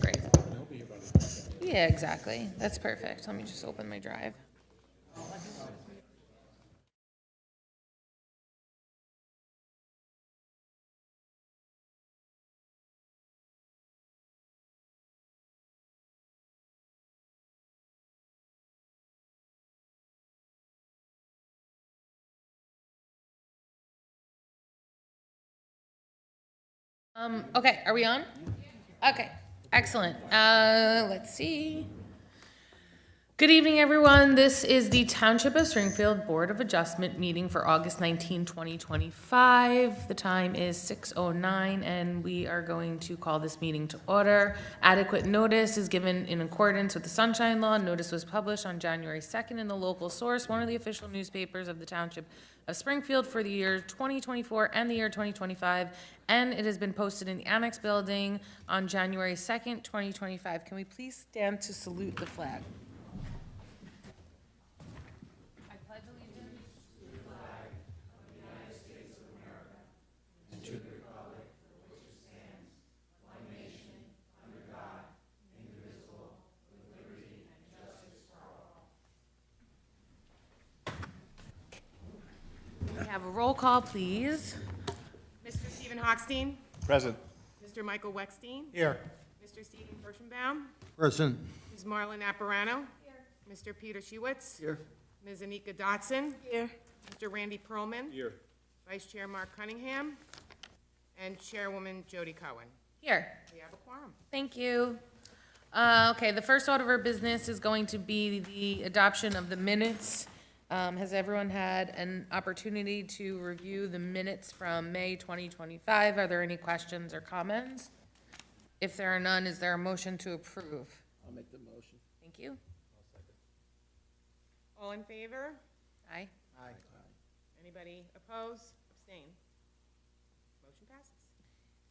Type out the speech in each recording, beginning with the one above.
Great. Yeah, exactly. That's perfect. Let me just open my drive. Okay, are we on? Okay, excellent. Let's see. Good evening, everyone. This is the Township of Springfield Board of Adjustment meeting for August 19, 2025. The time is 6:09, and we are going to call this meeting to order. Adequate notice is given in accordance with the Sunshine Law. Notice was published on January 2nd in the local source, one of the official newspapers of the Township of Springfield for the year 2024 and the year 2025, and it has been posted in the Annex Building on January 2nd, 2025. Can we please stand to salute the flag? I pledge allegiance. We have a roll call, please. Mr. Stephen Hochstein? Present. Mr. Michael Weckstein? Here. Mr. Stephen Kirschenbaum? Present. Ms. Marlon Apparano? Mr. Peter Shewitz? Here. Ms. Anika Dotson? Here. Mr. Randy Pearlman? Here. Vice Chair Mark Cunningham? And Chairwoman Jody Cohen. Here. We have a quorum. Thank you. Okay, the first order of business is going to be the adoption of the minutes. Has everyone had an opportunity to review the minutes from May 2025? Are there any questions or comments? If there are none, is there a motion to approve? I'll make the motion. Thank you. All in favor? Aye. Aye. Anybody oppose? Abstain? Motion passes.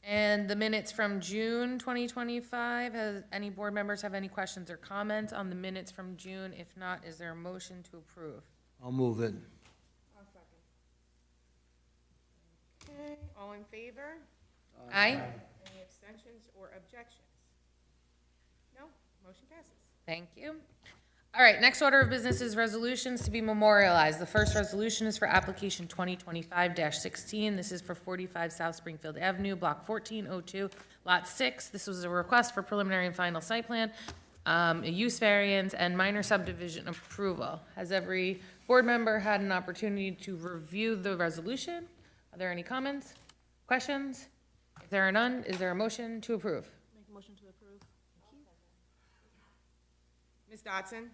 And the minutes from June 2025, has any board members have any questions or comments on the minutes from June? If not, is there a motion to approve? I'll move it. I'll second. Okay, all in favor? Aye. Any abstentions or objections? No? Motion passes. Thank you. All right, next order of business is resolutions to be memorialized. The first resolution is for application 2025-16. This is for 45 South Springfield Avenue, Block 1402, Lot 6. This was a request for preliminary and final site plan, a use variance, and minor subdivision approval. Has every board member had an opportunity to review the resolution? Are there any comments, questions? If there are none, is there a motion to approve? Make a motion to approve. Ms. Dotson?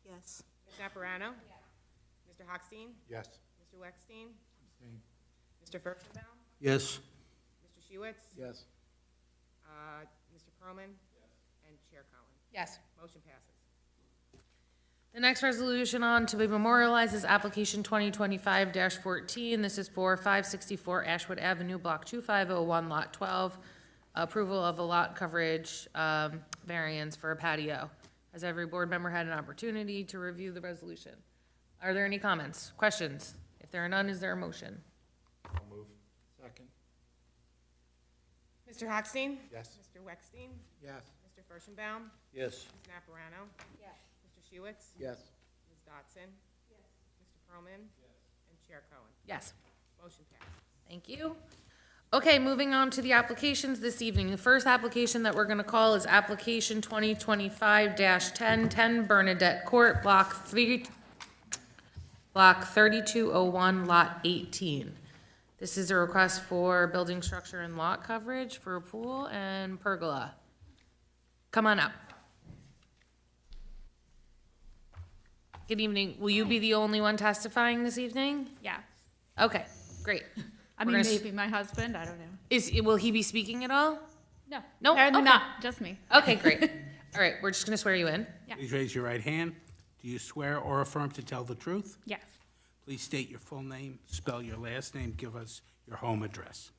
Yes. Ms. Apparano? Mr. Hochstein? Yes. Mr. Weckstein? Mr. Kirschenbaum? Yes. Mr. Shewitz? Yes. Mr. Pearlman? And Chair Cohen. Yes. Motion passes. The next resolution on to be memorialized is application 2025-14. This is for 564 Ashwood Avenue, Block 2501, Lot 12. Approval of a lot coverage variance for a patio. Has every board member had an opportunity to review the resolution? Are there any comments, questions? If there are none, is there a motion? I'll move. Second. Mr. Hochstein? Yes. Mr. Weckstein? Yes. Mr. Kirschenbaum? Yes. Ms. Apparano? Yes. Mr. Shewitz? Yes. Ms. Dotson? Yes. Mr. Pearlman? And Chair Cohen. Yes. Motion passes. Thank you. Okay, moving on to the applications this evening. The first application that we're gonna call is application 2025-10, 10 Bernadette Court, Block 3201, Lot 18. This is a request for building structure and lot coverage for a pool and pergola. Come on up. Good evening. Will you be the only one testifying this evening? Yeah. Okay, great. I We're mean, gonna maybe my husband, I don't know. Will he be speaking at all? No. No? Apparently Okay. not, just me. Okay, great. All right, we're just gonna swear you in. Yeah. Please raise your right hand. Do you swear or affirm to tell the truth? Yes. Please state your full name, spell your last name, give us your home address.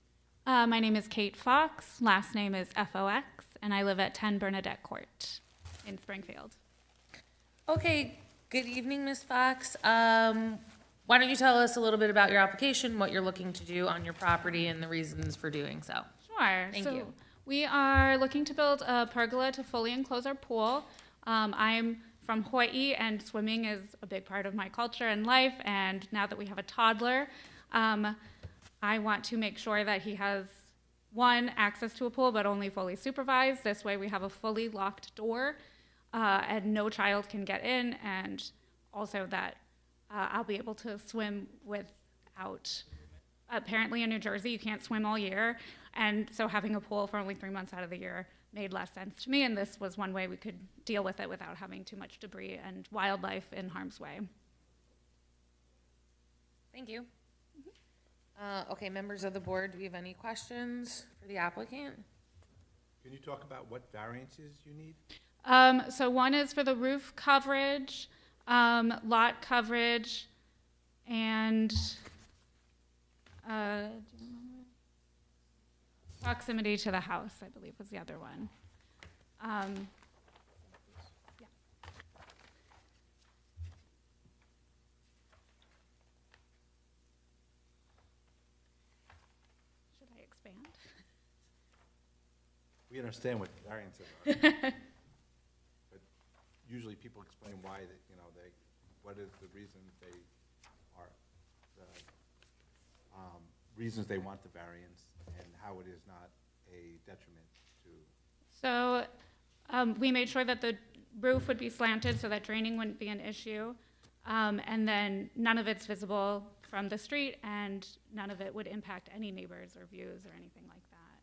My name is Kate Fox, last name is Fox, and I live at 10 Bernadette Court in Springfield. Okay, good evening, Ms. Fox. Why don't you tell us a little bit about your application, what you're looking to do on your property, and the reasons for doing so? Sure. Thank So you. We are looking to build a pergola to fully enclose our pool. I'm from Hawaii, and swimming is a big part of my culture and life. And now that we have a toddler, I want to make sure that he has, one, access to a pool, but only fully supervised. This way we have a fully locked door, and no child can get in, and also that I'll be able to swim without. Apparently in New Jersey, you can't swim all year, and so having a pool for only 3 months out of the year made less sense to me, and this was one way we could deal with it without having too much debris and wildlife in harm's way. Thank you. Okay, members of the board, do we have any questions for the applicant? Can you talk about what variances you need? So one is for the roof coverage, lot coverage, and do you remember? Proximity to the house, I believe, was the other one. Yeah. Should I expand? We understand what variances are. But usually people explain why, what is the reasons they are, the reasons they want the variance, and how it is not a detriment to. So we made sure that the roof would be slanted so that draining wouldn't be an issue. And then none of it's visible from the street, and none of it would impact any neighbors or views or anything like that.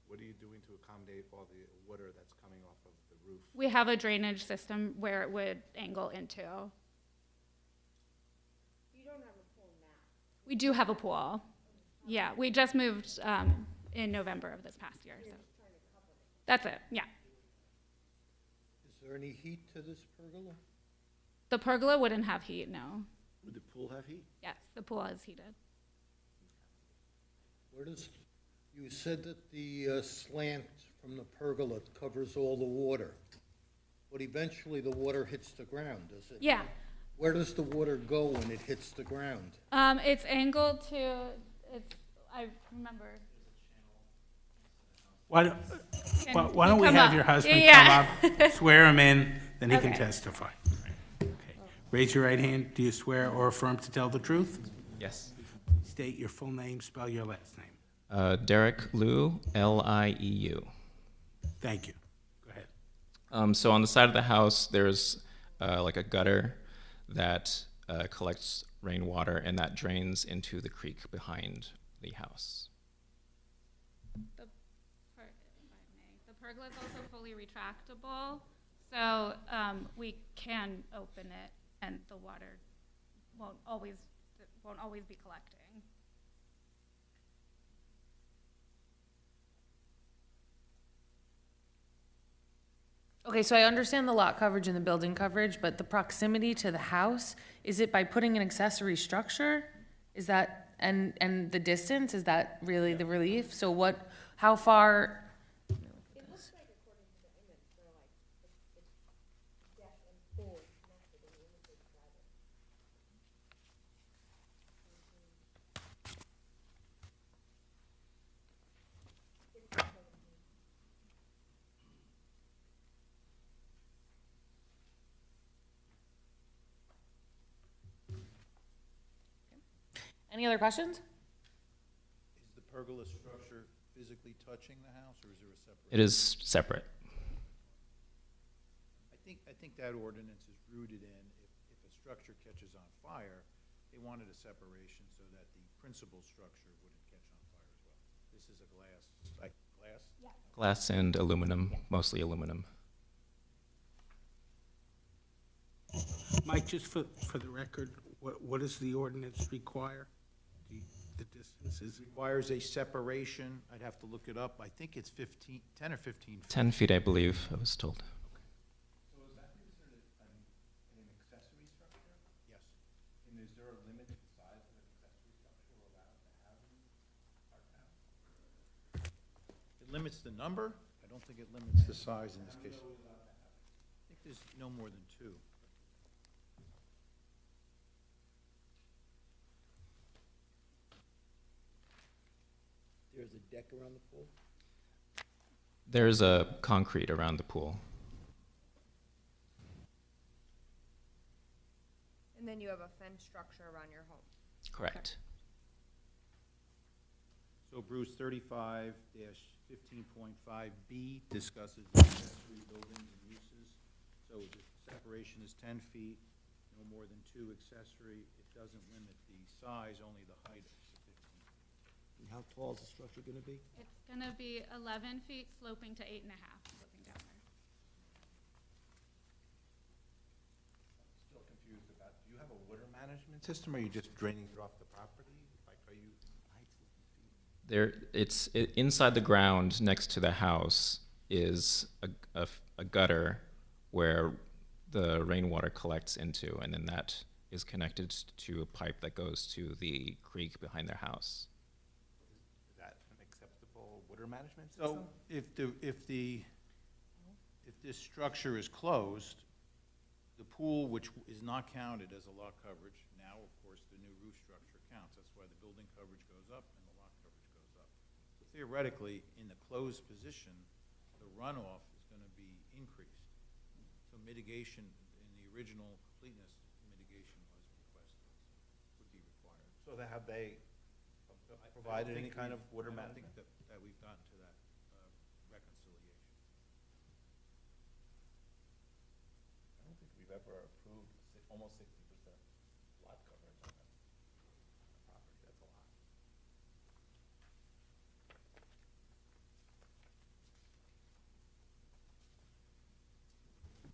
What are you doing to accommodate all the water that's coming off of the roof? We have a drainage system where it would angle into. You don't have a pool now. We do have a pool. Yeah, we just moved in November of this past year. So. That's it, yeah. Is there any heat to this pergola? The pergola wouldn't have heat, no. Would the pool have heat? Yes, the pool is heated. Where does, you said that the slant from the pergola covers all the water, but eventually the water hits the ground, does it? Yeah. Where does the water go when it hits the ground? It's angled to, I remember. Why don't you we come have up? your husband Yeah. come up, swear him in, then he can Okay. testify. Okay. Raise your right hand. Do you swear or affirm to tell the truth? Yes. State your full name, spell your last name. Derek Liu, Lieu. Thank you. Go ahead. So on the side of the house, there's like a gutter that collects rainwater and that drains into the creek behind the house. The pergola is also fully retractable, so we can open it, and the water won't always be collecting. Okay, so I understand the lot coverage and the building coverage, but the proximity to the house, is it by putting an accessory structure? Is that, and the distance, is that really the relief? So what, how far? It looks like according to the image, they're like, it's deck and pool connected in the image they provided. Any other questions? Is the pergola structure physically touching the house, or is there a separate? It is separate. I think that ordinance is rooted in, if a structure catches on fire, they wanted a separation so that the principal structure wouldn't catch on fire as well. This is a glass, like glass? Yeah. Glass and aluminum, mostly aluminum. Mike, just for the record, what does the ordinance require? The distances? Requires a separation, I'd have to look it up, I think it's 10 or 15 feet. 10 feet, I believe, I was told. So is that considered an accessory structure? Yes. And is there a limit to the size of an accessory structure we're allowed to have in our town? It limits the number, I don't think it limits the size in this case. I think there's no more than 2. There's a deck around the pool? There's a concrete around the pool. And then you have a fence structure around your home. Correct. So Bruce, 35-15.5B discusses accessory buildings and uses. So the separation is 10 feet, no more than 2 accessory. It doesn't limit the size, only the height is 15. And how tall is the structure gonna be? It's gonna be 11 feet sloping to 8.5, sloping down there. Still confused about, do you have a water management system, or are you just draining it off the property? Like, are you? Inside the ground next to the house is a gutter where the rainwater collects into, and then that is connected to a pipe that goes to the creek behind their house. Is that an acceptable water management system? So if this structure is closed, the pool, which is not counted as a lot coverage, now, of course, the new roof structure counts. That's why the building coverage goes up and the lot coverage goes up. So theoretically, in the closed position, the runoff is gonna be increased. So mitigation, in the original completeness, mitigation was requested, would be required. So have they I don't provided any think kind of we've- water I don't management? think that we've gotten to that reconciliation. I don't think we've ever approved almost 60% lot coverage on that property. That's a lot.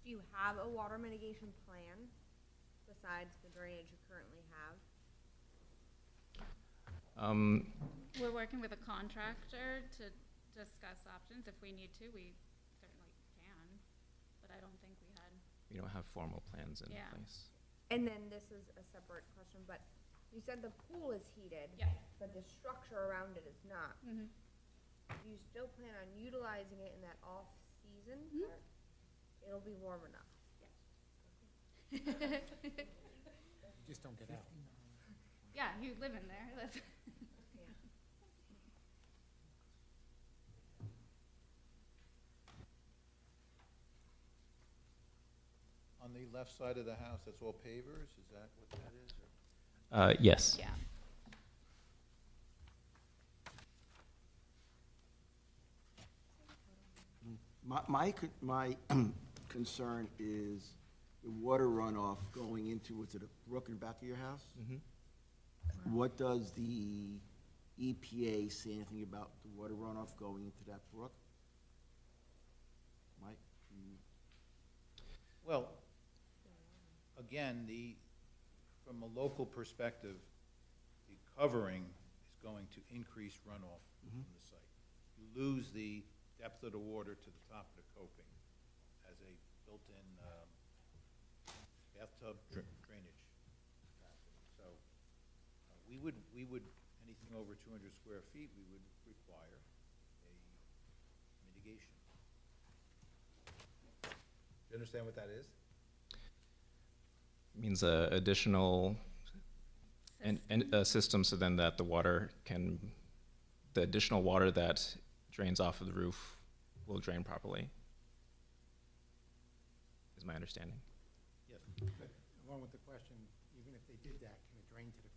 Do you have a water mitigation plan besides the drainage you currently have? We're working with a contractor to discuss options. If we need to, we certainly can, but I don't think we had. We don't have formal plans in Yeah. place. And then this is a separate question, but you said the pool is heated. Yeah. But the structure around it is not. Mhm. Do you still plan on utilizing it in that off-season? Mhm. Or it'll be warm enough? Just don't get out. Yeah, you live in there. That's Yeah. On the left side of the house, that's all pavers, is that what that is? Yes. yeah. My concern is the water runoff going into, was it a brook in the back of your house? Mhm. What does the EPA say anything about the water runoff going into that brook? Mike? Well, again, from a local perspective, the covering is going to increase runoff from the site. You lose the depth of the water to the top of the coping as a built-in bathtub drainage capacity. So we would, anything over 200 square feet, we would require a mitigation. Do you understand what that is? Means additional and a system so then that the additional water that drains off of the roof will drain properly, is my understanding. Yes. Along with the question, even if they did that, can it drain to the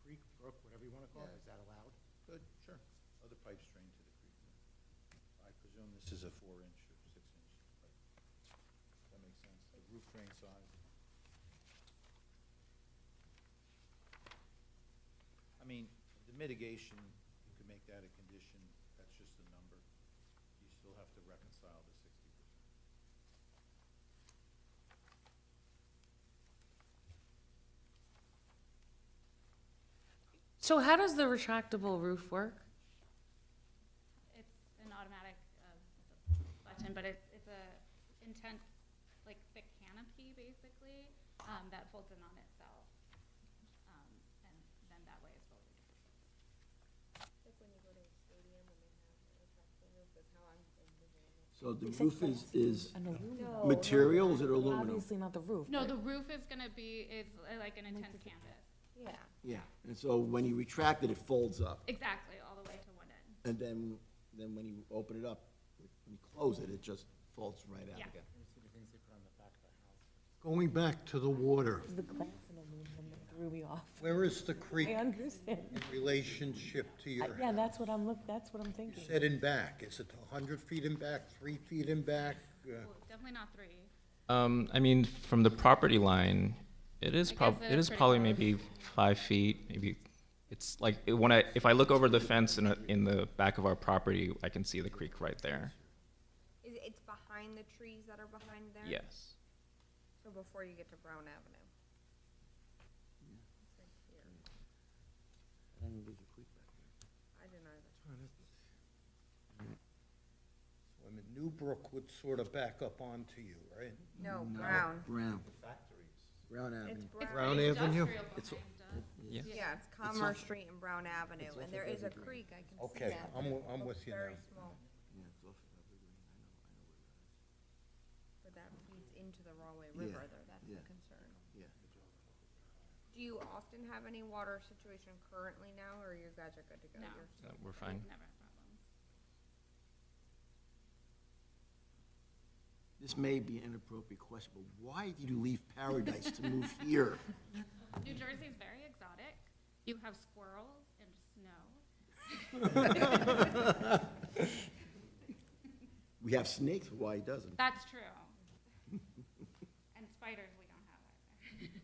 creek, brook, whatever you want to call it? Yeah. Is that allowed? Good, sure. Other pipes drain to the creek. I presume this is a 4-inch or 6-inch pipe. That makes sense. The roof drain size. I mean, the mitigation, you could make that a condition, that's just a number. You still have to reconcile the 60%. So how does the retractable roof work? It's an automatic button, but it's a intense, like thick canopy basically that folds in on itself, and then that way it's fully controlled. Like when you go to a stadium and they have a retractable roof, that's how I'm envisioning it. So the roof is An aluminum. material, is it aluminum? Obviously not the roof. No, right? the roof is gonna be, it's like an intense canvas. Yeah. Yeah, and so when you retract it, it folds up, Exactly, all the way to one end. and then then when you open it up, when you close it, it just falls right out Yeah. again. You see the things they put on the back of the house. Going back to the water, The glass and aluminum that threw me off. where is the creek I in understand. relationship to your Yeah, house? that's what I'm You thinking. said in back, is it 100 feet in back, 3 feet in back? Ooh, definitely not 3. I mean, from the property line, it is I guess it is pretty probably close. maybe 5 feet, maybe. It's like, if I look over the fence in the back of our property, I can see the creek right there. It's behind the trees that are behind there? Yes. So before you get to Brown Avenue? I don't know if there's a creek back there. I didn't either. So, I mean, Newbrook would sort of back up onto you, right? No, No, Brown. Brown, Factories. Brown It's Avenue. Brown. Brown Avenue? It's- Yeah. Yeah, it's Commerce Street and Brown Avenue, off and of there is a Evergreen. creek, I can see Okay, that. I'm but it with looks you very now. small, Yeah, it's off of Evergreen, I know where that but that feeds into the Rawway Yeah, River, though, that's the yeah. concern. is. Yeah. Do you often have any water situation currently now, or you guys are good to go? No. You're- We're fine. Never had problems. This may be an inappropriate question, but why did you leave Paradise to move here? New Jersey's very exotic. You have squirrels and snow. We have snakes, why doesn't? That's true. And spiders we don't have either.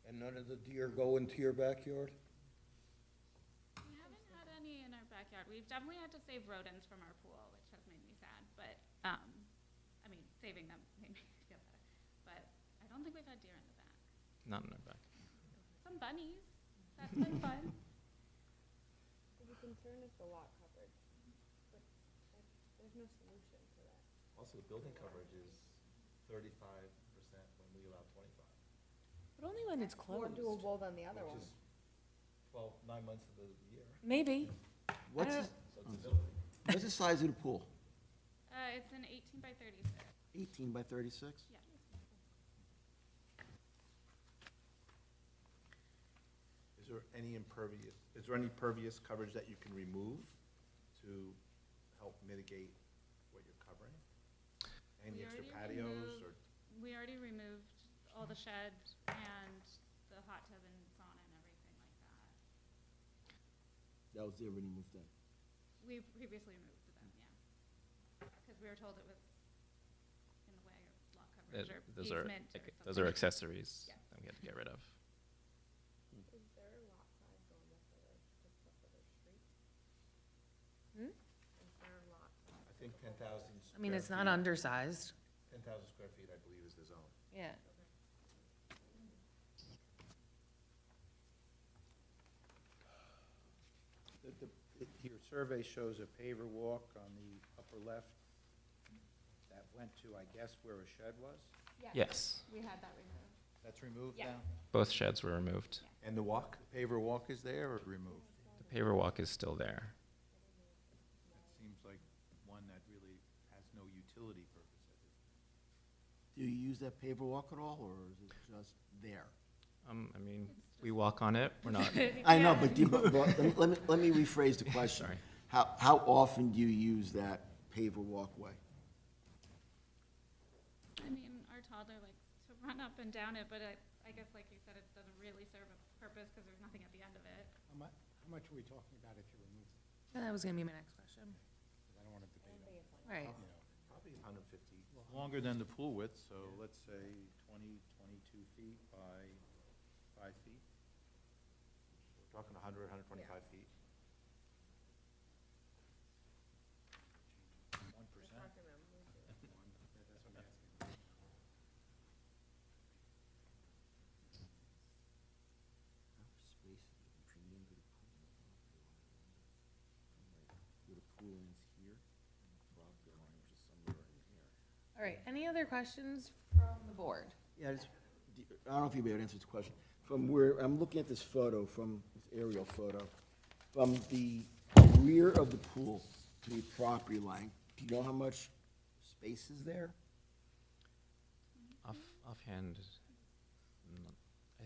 And none of the deer go into your backyard? We haven't had any in our backyard. We've definitely had to save rodents from our pool, which has made me sad, but, I mean, saving them made me feel better. But I don't think we've had deer in the back. Not in our back. Some bunnies. That's been fun. The concern is the lot coverage, but there's no solution to that. Also, the building coverage is 35% when we allow 25, But only when it's More closed. More doable than the other which one. is 9 months of the year. Maybe. What's, don't- the- So it's ability. what's the size of the pool? It's an 18 by 36. 18 by 36? Yeah. Is there any pervious coverage that you can remove to help mitigate what you're covering? Any We extra already patios or? We already removed all the sheds and the hot tub and sauna and everything like that. That was already moved in. We previously removed them, yeah. Because we were told it was in the way of lot coverage or Those are, easement or something. those are accessories Yeah. that we had to get rid of. Is there a lot size normal for the street? Is there a lot size? I think 10,000. I mean, it's not square feet- undersized. 10,000 square feet, I believe, is the zone. Yeah. Your survey shows a paver walk on the upper left that went to, I guess, where a shed was? Yes, We had that removed. That's removed Yeah. now? both sheds were removed. And the walk? Paver walk is there or removed? The paver walk is still there. It seems like one that really has no utility purpose at this point. Do you use that paver walk at all, or is it just there? I mean, we walk on it, we're not, I know, but let me rephrase the question. Sorry. How often do you use that paver walkway? I mean, our toddler likes to run up and down it, but I guess like you said, it doesn't really serve a purpose because there's nothing at the end of it. How much are we talking about if you remove it? That was gonna be my next question. Because I don't want to debate on it. Right. You know, Probably 150. Longer than the pool width, so let's say 20, 22 feet by 5 feet. We're talking 100, 125 feet. 1%. Talking about moving. that's what I'm asking. Space between the end of the pool and the property line. Where the pool ends here, and the property line, which is somewhere in here. All right, any other questions from the board? Yeah, I don't know if you'll be able to answer this question. From where, I'm looking at this photo, from this aerial photo, from the rear of the pool to the property line, do you know how much space is there? offhand,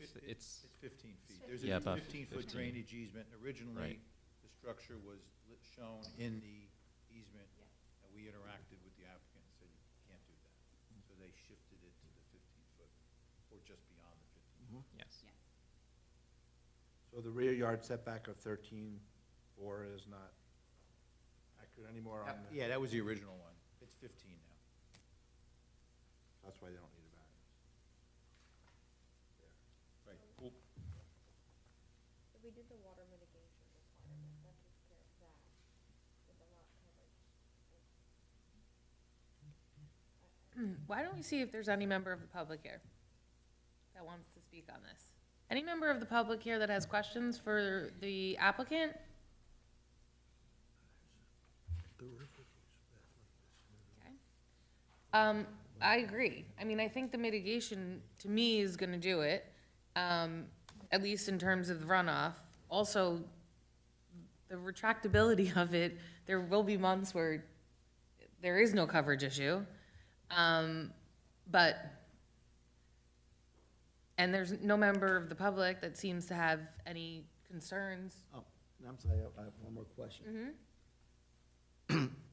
it's, It's 15 feet. There's Yeah, a about 15-foot 15. drainage easement. Originally, Right. the structure was shown in the easement, and we interacted with the applicant and said, you can't do that. So they shifted it to the 15-foot, or just beyond the 15. Yes. So the rear yard setback of 13.4 is not accurate anymore on the? Yeah, that was the original one. It's 15 now. That's why they don't need a variance. Right. Well, If we did the water mitigation requirement, that takes care of that with the lot coverage. Why don't we see if there's any member of the public here that wants to speak on this? Any member of the public here that has questions for the applicant? Okay. I agree. I mean, I think the mitigation, to me, is gonna do it, at least in terms of the runoff. Also, the retractability of it, there will be months where there is no coverage issue. But, and there's no member of the public that seems to have any concerns. Oh, I'm sorry, I have one more question.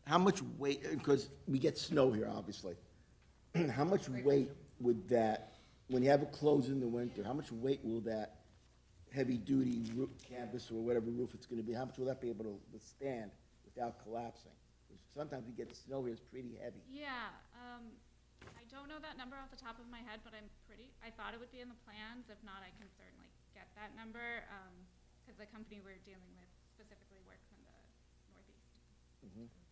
How much weight, because we get snow here, obviously. How much weight would that, when you have it closed in the winter, how much weight will that heavy-duty roof, canvas or whatever roof it's gonna be, how much will that be able to withstand without collapsing? 'Cause sometimes we get snow here, it's pretty heavy. Yeah, I don't know that number off the top of my head, but I thought it would be in the plans. If not, I can certainly get that number, because the company we're dealing with specifically works in the Northeast.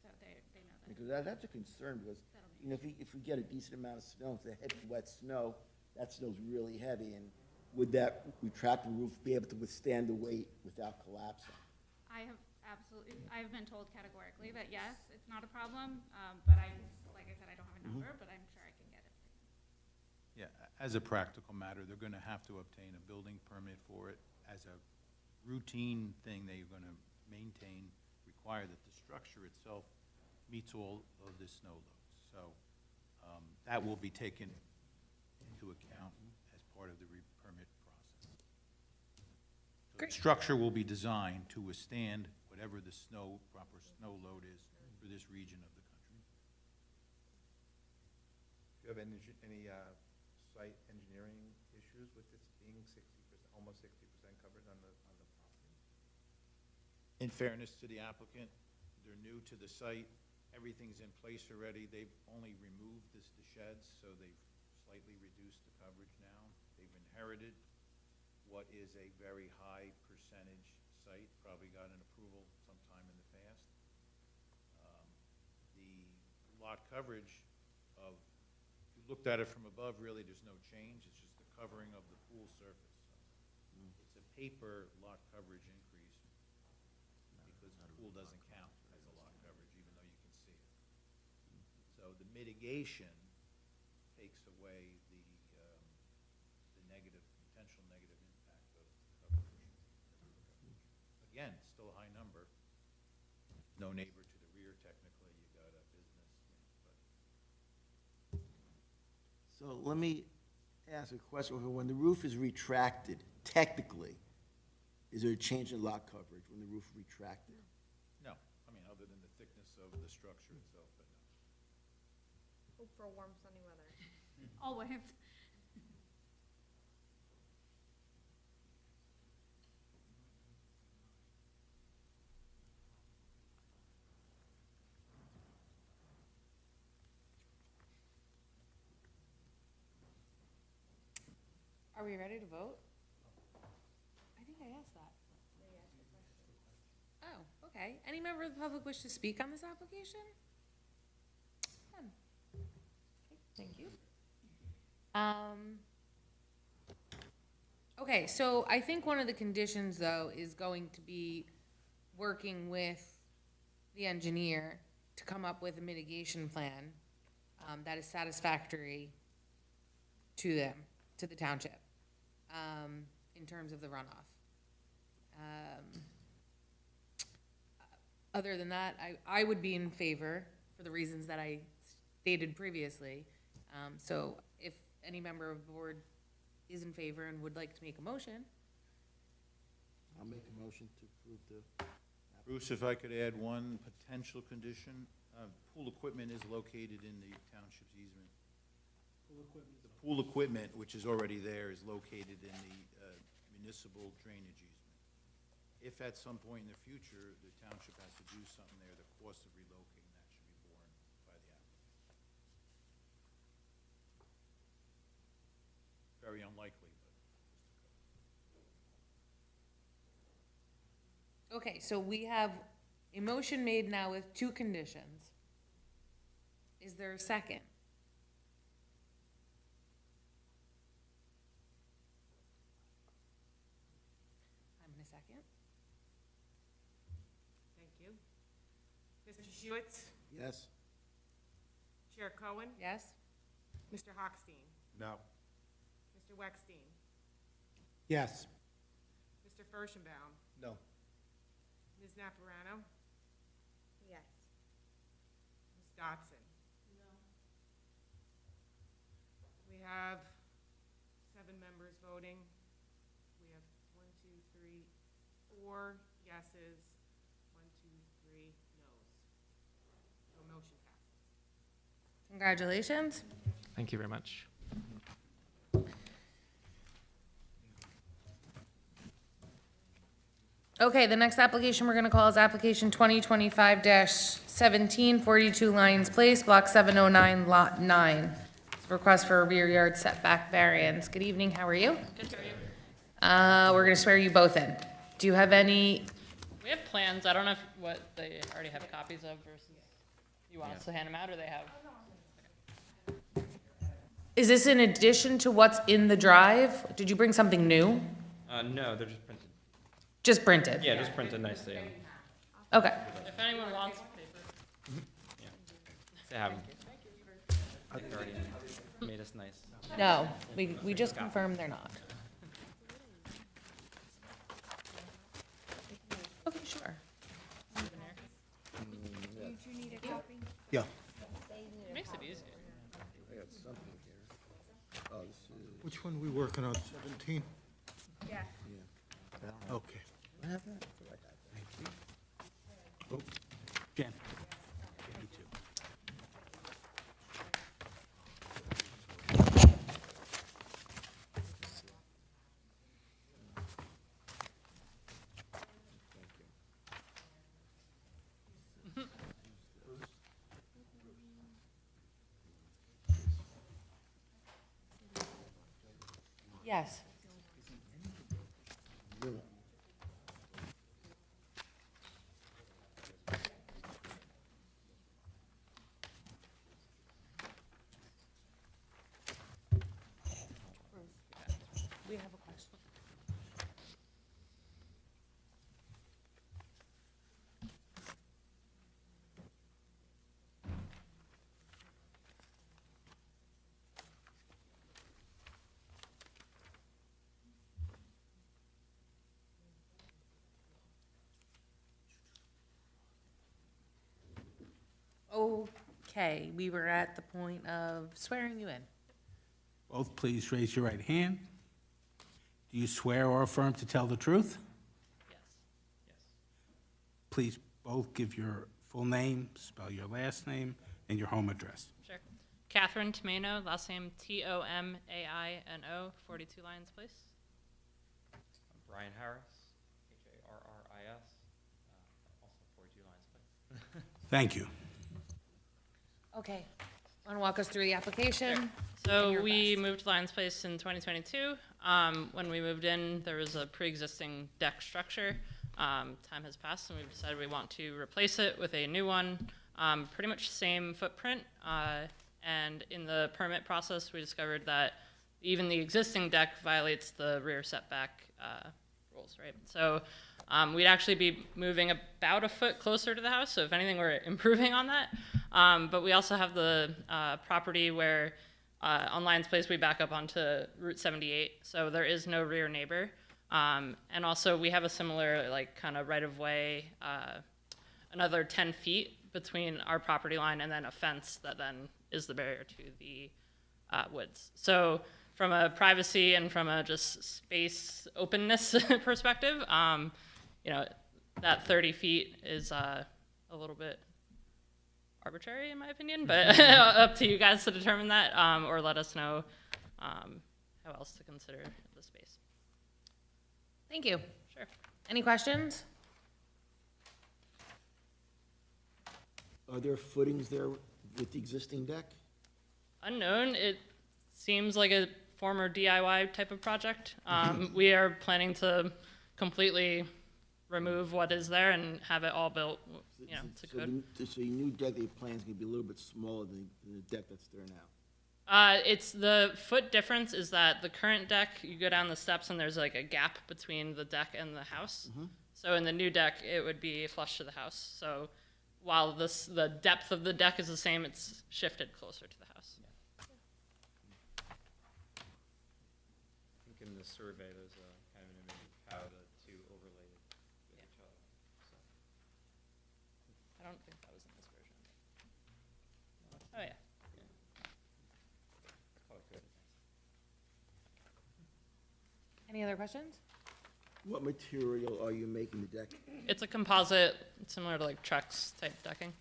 So they know that. Because that's a concern, because, That'll you know, if we get a decent amount of snow, if it's a heavy, wet snow, that snow's really heavy, and would that retractable roof be able to withstand the weight without collapsing? I've been told categorically that yes, it's not a problem, but like I said, I don't have a number, but I'm sure I can get it. Yeah, as a practical matter, they're gonna have to obtain a building permit for it. As a routine thing, they're gonna maintain, require that the structure itself meets all of the snow loads. So, that will be taken into account as part of the permit process. So the Great. structure will be designed to withstand whatever the proper snow load is for this region of the country. Do you have any site engineering issues with this being 60%, almost 60% covered on the property? In fairness to the applicant, they're new to the site, everything's in place already, they've only removed the sheds, so they've slightly reduced the coverage now. They've inherited what is a very high percentage site, probably got an approval sometime in the past. The lot coverage of, if you looked at it from above, really, there's no change, it's just the covering of the pool surface. So it's a paper lot coverage increase, because the pool doesn't count as a lot coverage, even though you can see it. So the mitigation takes away the potential negative impact of coverage. Again, still a high number. No neighbor to the rear technically, you got a business, but So let me ask a question. When the roof is retracted, technically, is there a change in lot coverage when the roof is retracted? no, I mean, other than the thickness of the structure itself, but no. Hope for warm, sunny weather. Always. Are we ready to vote? I think I asked that. Oh, okay. Any member of the public wish to speak on this application? None. Okay, thank you. Okay, so I think one of the conditions, though, is going to be working with the engineer to come up with a mitigation plan, that is satisfactory to them, to the township, in terms of the runoff. Other than that, I would be in favor for the reasons that I stated previously. So if any member of the board is in favor and would like to make a motion, I'll make a motion to approve the Bruce, if I could add one potential condition, pool equipment is located in the township's easement. The pool equipment, which is already there, is located in the municipal drainage easement. If at some point in the future, the township has to do something there, the cost of relocating that should be borne by the applicant. Very unlikely, but Okay, so we have a motion made now with two conditions. Is there a second? I'm in a second. Thank you. Mr. Schewitz? Yes? Chair Cohen? Yes? Mr. Hochstein? No. Mr. Weckstein? Yes. Mr. Furstenbaum? No. Ms. Naparano? Yes. Ms. Dotson? No. We have 7 members voting. We have 1, 2, 3, 4 yeses, 1, 2, 3 noes. So motion passes. Congratulations. Thank you very much. Okay, the next application we're gonna call is application 2025-17, 42 Lions Place, block 709, lot 9. Request for a rear yard setback variance. Good evening, how are you? Good, how are you? We're gonna swear you both in. Do you have any, We have plans. I don't know if what they already have copies of versus you want us to hand them out or they have. is this in addition to what's in the drive? Did you bring something new? No, they're just printed. Just printed? Yeah, just printed nicely. Okay. If anyone wants paper. They have. They already made us nice. No, we just confirmed they're not. Okay, sure. Yeah. It makes it easy. I got something here. Oh, this is, Which one we working on, 17? Yeah. Okay. I have that? Thank you. Oh, Jen. You too. Yes. We have a question. Okay, we were at the point of swearing you in. Both please raise your right hand. Do you swear or affirm to tell the truth? Yes. Please both give your full name, spell your last name, and your home address. Sure. Catherine Tomano, last name Tomaino, 42 Lions Place. Brian Harris, Harris, also 42 Lions Place. Thank you. Okay, want to walk us through the application? So your we best. moved to Lions Place in 2022. When we moved in, there was a pre-existing deck structure. Time has passed, and we've decided we want to replace it with a new one. Pretty much same footprint. And in the permit process, we discovered that even the existing deck violates the rear setback rules, right? So we'd actually be moving about a foot closer to the house. So if anything, we're improving on that. But we also have the property where on Lions Place, we back up onto Route 78, so there is no rear neighbor. And also, we have a similar, like, kind of right-of-way, another 10 feet between our property line and then a fence that then is the barrier to the woods. So from a privacy and from a just space openness perspective, you know, that 30 feet is a little bit arbitrary in my opinion, but up to you guys to determine that, or let us know how else to consider the space. Thank you. Sure. Any questions? Are there footings there with the existing deck? Unknown, it seems like a former DIY type of project. We are planning to completely remove what is there and have it all built, you know, to So code. so your new deck that you plan is gonna be a little bit smaller than the deck that's there now? It's the foot difference is that the current deck, you go down the steps and there's like a gap between the deck and the house. So in the new deck, it would be flush to the house. So while the depth of the deck is the same, it's shifted closer to the house. I think in the survey, there's a kind of an image of how the two overlaid with each other. So. I don't think that was in this version. Oh yeah. Quite good. Any other questions? What material are you making the deck? It's a composite, similar to like Trex type decking.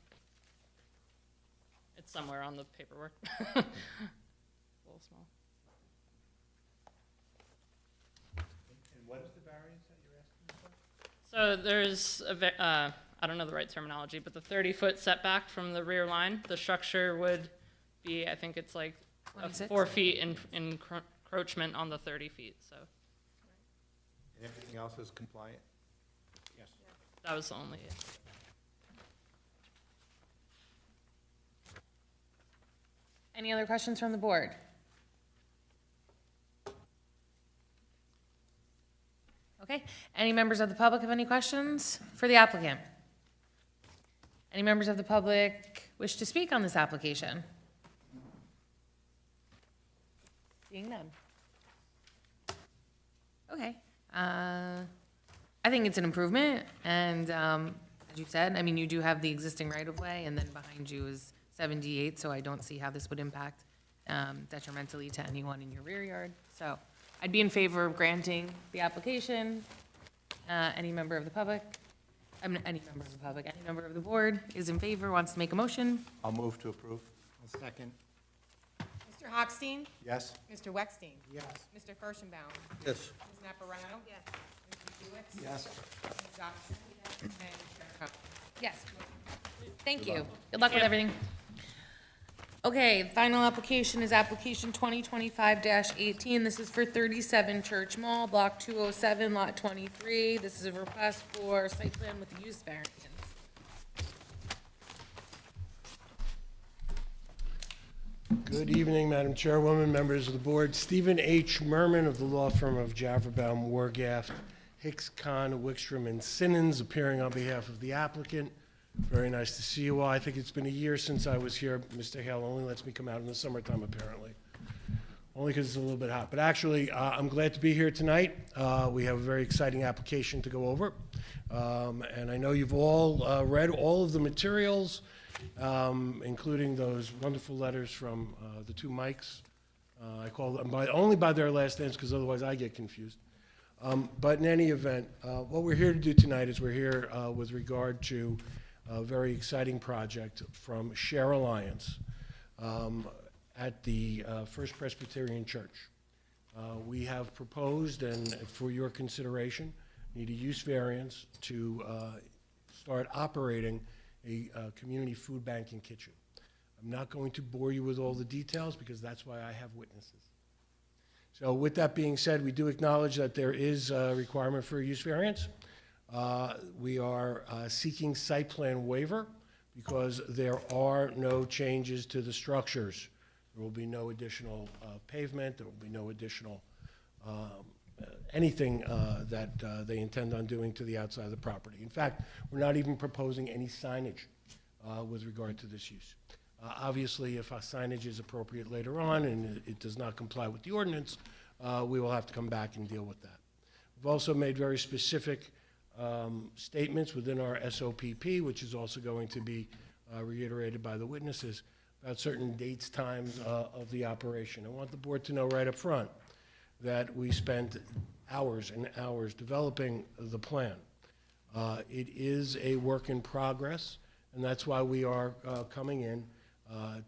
It's somewhere on the paperwork. A little small. And what is the variance that you're asking for? So there's I don't know the right terminology, but the 30-foot setback from the rear line, the structure would be, I think it's like 26? 4 feet in encroachment on the 30 feet. So And everything else is compliant? Yes. that was the only. Any other questions from the board? Okay, any members of the public have any questions for the applicant? Any members of the public wish to speak on this application? Seeing none. Okay, I think it's an improvement, and, as you said, I mean, you do have the existing right-of-way, and then behind you is 78, so I don't see how this would impact, detrimentally to anyone in your rear yard. So I'd be in favor of granting the application. Any member of the public, any member of the board is in favor, wants to make a motion? I'll move to approve. A second. Mr. Hochstein? Yes? Mr. Weckstein? Yes. Mr. Kirschenbaum? Yes. Ms. Naparano? Yes. Mr. Hewitt? Yes. Ms. Dodson? And Chair Cohen? Yes. Thank you. Good luck with everything. Okay, the final application is application 2025-18. This is for 37 Church Mall, Block 207, Lot 23. This is a request for site plan with the use variance. Good evening, Madam Chairwoman, members of the board. Stephen H. Merman of the law firm of Javerbaum, Wargaft, Hicks, Kahn, Wickstrom, and Simmons, appearing on behalf of the applicant. Very nice to see you all. I think it's been a year since I was here. Mr. Hale only lets me come out in the summertime, apparently. Only because it's a little bit hot. But actually, I'm glad to be here tonight. We have a very exciting application to go over. And I know you've all read all of the materials, including those wonderful letters from the two Mikes. I call them only by their last names because otherwise I get confused. But in any event, what we're here to do tonight is we're here with regard to a very exciting project from Share Alliance at the First Presbyterian Church. We have proposed, and for your consideration, need a use variance to start operating a community food bank and kitchen. I'm not going to bore you with all the details because that's why I have witnesses. So with that being said, we do acknowledge that there is a requirement for a use variance. We are seeking site plan waiver because there are no changes to the structures. There will be no additional pavement, there will be no additional anything that they intend on doing to the outside of the property. In fact, we're not even proposing any signage with regard to this use. Obviously, if our signage is appropriate later on and it does not comply with the ordinance, we will have to come back and deal with that. We've also made very specific statements within our SOPP, which is also going to be reiterated by the witnesses, about certain dates, times of the operation. I want the board to know right up front that we spent hours and hours developing the plan. It is a work in progress, and that's why we are coming in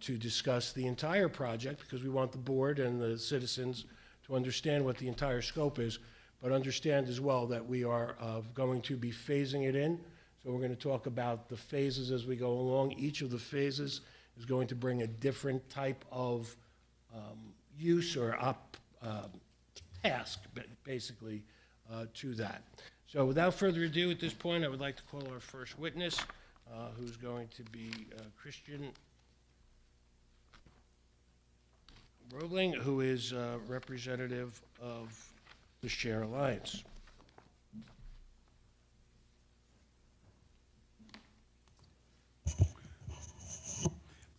to discuss the entire project, because we want the board and the citizens to understand what the entire scope is, but understand as well that we are going to be phasing it in. So we're going to talk about the phases as we go along. Each of the phases is going to bring a different type of use or task, basically, to that. So without further ado, at this point, I would like to call our first witness, who's going to be Christian Roebling, who is representative of the Share Alliance.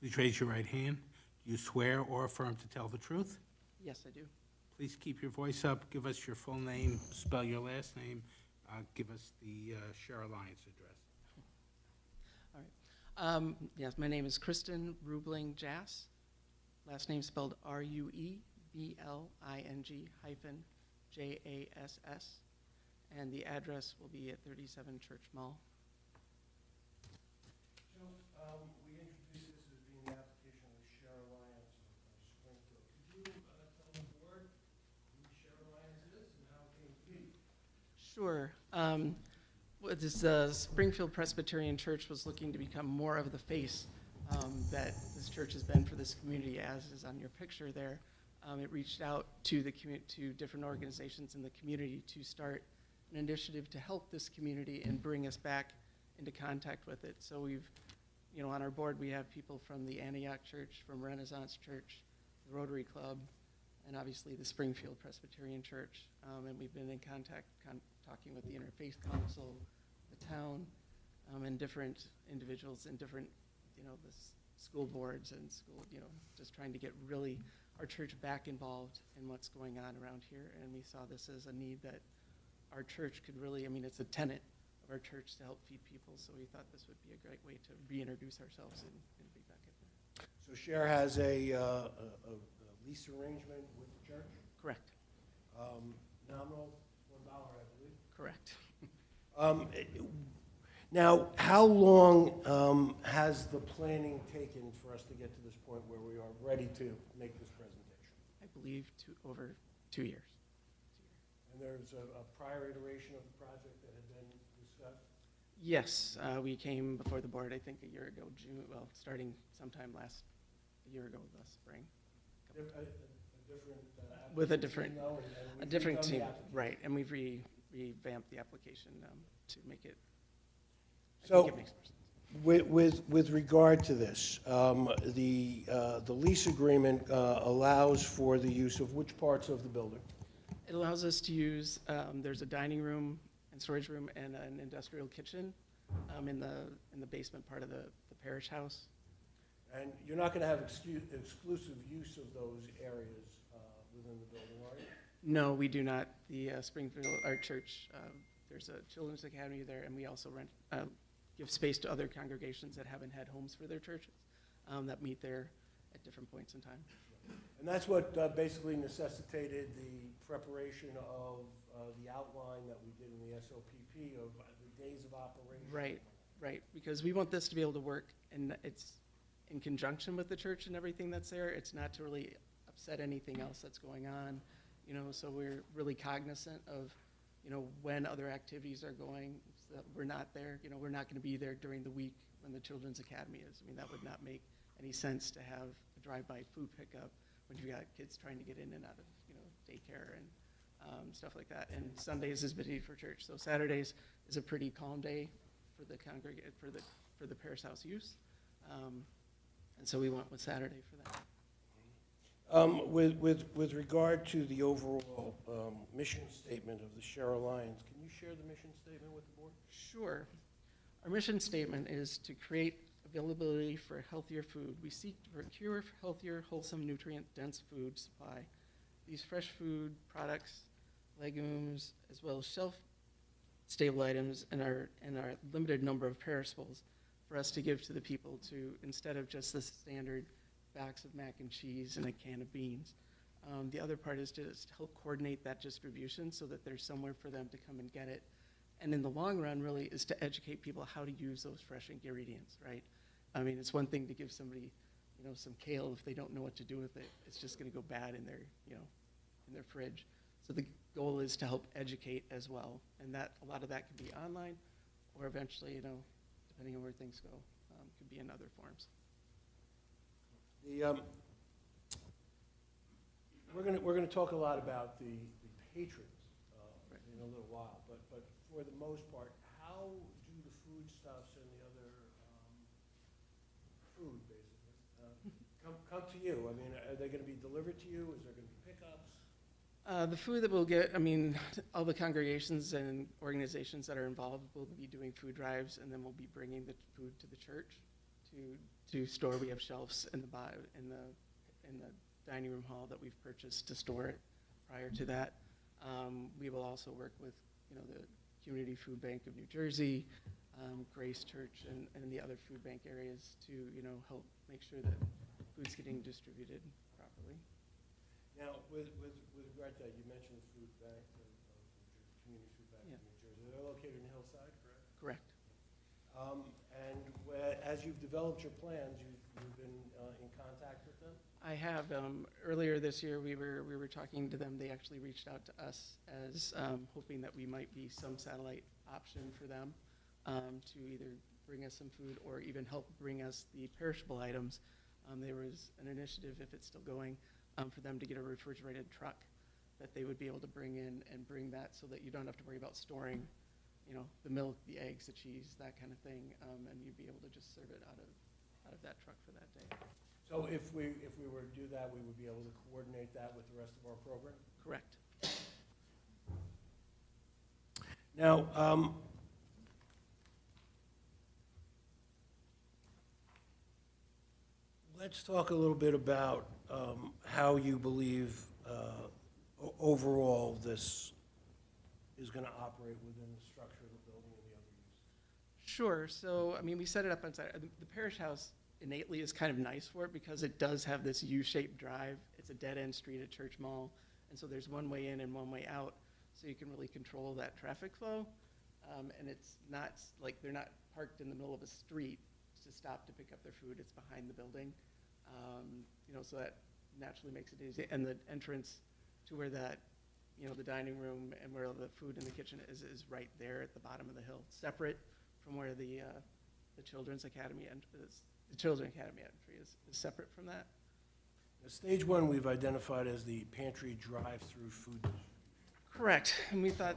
Please raise your right hand. Do you swear or affirm to tell the truth? Yes, I do. Please keep your voice up. Give us your full name, spell your last name, give us the Share Alliance address. All right. Yes, my name is Kristen Rubling Jass. Last name spelled Ruebling -Jass. And the address will be at 37 Church Mall. So, we introduced this as being an application of the Share Alliance of Springfield. Could you tell the board who the Share Alliance is and how it came to be? Sure. This Springfield Presbyterian Church was looking to become more of the face that this church has been for this community, as is on your picture there. It reached out to to different organizations in the community to start an initiative to help this community and bring us back into contact with it. So we've, on our board, we have people from the Antioch Church, from Renaissance Church, the Rotary Club, and obviously the Springfield Presbyterian Church. And we've been in contact, talking with the Interfaith Council, the town, and different individuals and different, the school boards and school, just trying to get really our church back involved in what's going on around here. And we saw this as a need that our church could really, it's a tenet of our church to help feed people. So we thought this would be a great way to reintroduce ourselves and be back in there. So Share has a lease arrangement with the church? Correct. Nominal, $1, I believe. Correct. Now, how long has the planning taken for us to get to this point where we are ready to make this presentation? I believe over 2 years. And there's a prior iteration of the project that had been discussed? Yes, we came before the board, I think, a year ago, June, starting sometime a year ago this spring. With a different team, right, and we've revamped the application to make it, I think it makes more sense. With regard to this, the lease agreement allows for the use of which parts of the building? It allows us to use, there's a dining room and storage room and an industrial kitchen in the basement part of the parish house. And you're not going to have exclusive use of those areas within the building, are you? No, we do not. The Springfield, our church, there's a children's academy there, and we also give space to other congregations that haven't had homes for their churches that meet there at different points in time. And that's what basically necessitated the preparation of the outline that we did in the SOPP of the days of operation. Right, because we want this to be able to work, and it's in conjunction with the church and everything that's there. It's not to really upset anything else that's going on, so we're really cognizant of, when other activities are going, so that we're not there, we're not going to be there during the week when the Children's Academy is. That would not make any sense to have a drive-by food pickup when you've got kids trying to get in and out of, daycare and stuff like that. And Sundays is busy for church, so Saturdays is a pretty calm day for the for the parish house use. And so we went with Saturday for that. With regard to the overall mission statement of the Share Alliance, can you share the mission statement with the board? Sure. Our mission statement is to create availability for healthier food. We seek to procure healthier, wholesome, nutrient-dense food supply. These fresh food products, legumes, as well as shelf-stable items, and our limited number of perishables for us to give to the people to, instead of just the standard box of mac and cheese and a can of beans. The other part is to just help coordinate that distribution so that there's somewhere for them to come and get it And in the long run, really, is to educate people how to use those fresh ingredients, right? I mean, it's one thing to give somebody, you know, some kale. If they don't know what to do with it, it's just gonna go bad in their, you know, in their fridge. So the goal is to help educate as well, and that, a lot of that can be online, or eventually, you know, depending on where things go, could be in other forms. The, we're gonna talk a lot about the patrons in a little while, but for the most part, how do the foodstuffs and the other food, basically, come to you? I mean, are they gonna be delivered to you? Is there gonna be pickups? The food that we'll get, I mean, all the congregations and organizations that are involved will be doing food drives, and then we'll be bringing the food to the church to store. We have shelves in the dining room hall that we've purchased to store it prior to that. We will also work with, you know, the Community Food Bank of New Jersey, Grace Church, and the other food bank areas to, you know, help make sure that food's getting distributed properly. Now, with regard to that, you mentioned the food bank, Community Food Bank Yeah. of New Jersey. They're located in Hillside, correct? Correct. And as you've developed your plans, you've been in contact with them? I have, earlier this year, we were talking to them. They actually reached out to us as hoping that we might be some satellite option for them to either bring us some food or even help bring us the perishable items. There was an initiative, if it's still going, for them to get a refrigerated truck that they would be able to bring in and bring that so that you don't have to worry about storing, you know, the milk, the eggs, the cheese, that kind of thing, and you'd be able to just serve it out of that truck for that day. So if we were to do that, we would be able to coordinate that with the rest of our program? Correct. Now, let's talk a little bit about how you believe overall this is going to operate within the structure of the building and the other uses. Sure. So, I mean, we set it up inside. The parish house innately is kind of nice for it because it does have this U-shaped drive. It's a dead-end street at Church Mall, and so there's one way in and one way out, so you can really control that traffic flow. And it's not like they're not parked in the middle of a street to stop to pick up their food. It's behind the building, you know, so that naturally makes it easy. And the entrance to where that, you know, the dining room and where the food in the kitchen is right there at the bottom of the hill, separate from where the Children's Academy the Children's Academy entry is separate from that. Now, stage one, we've identified as the pantry drive-through food. Correct. And we thought,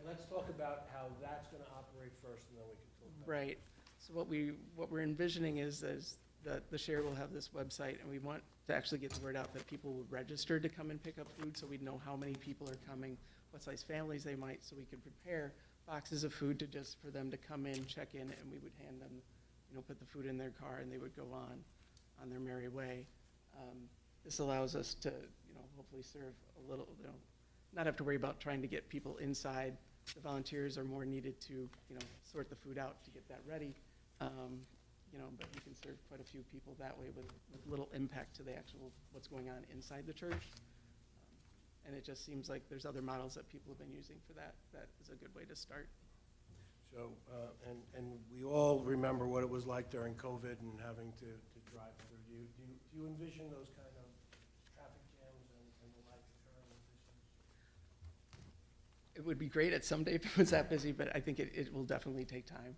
Let's talk about how that's going to operate first, and then we can talk about. right. So what we're envisioning is that the share will have this website, and we want to actually get the word out that people will register to come and pick up food, so we'd know how many people are coming, what size families they might, so we could prepare boxes of food for them to come in, check in, and we would hand them, you know, put the food in their car, and they would go on their merry way. This allows us to, you know, hopefully serve a little, you know, not have to worry about trying to get people inside. The volunteers are more needed to, you know, sort the food out to get that ready. You know, but we can serve quite a few people that way with little impact to the actual, what's going on inside the church. And it just seems like there's other models that people have been using for that. That is a good way to start. So, and we all remember what it was like during COVID and having to drive through. Do you envision those kind of traffic jams and the like occurring with this? It would be great at some day if it was that busy, but I think it will definitely take time.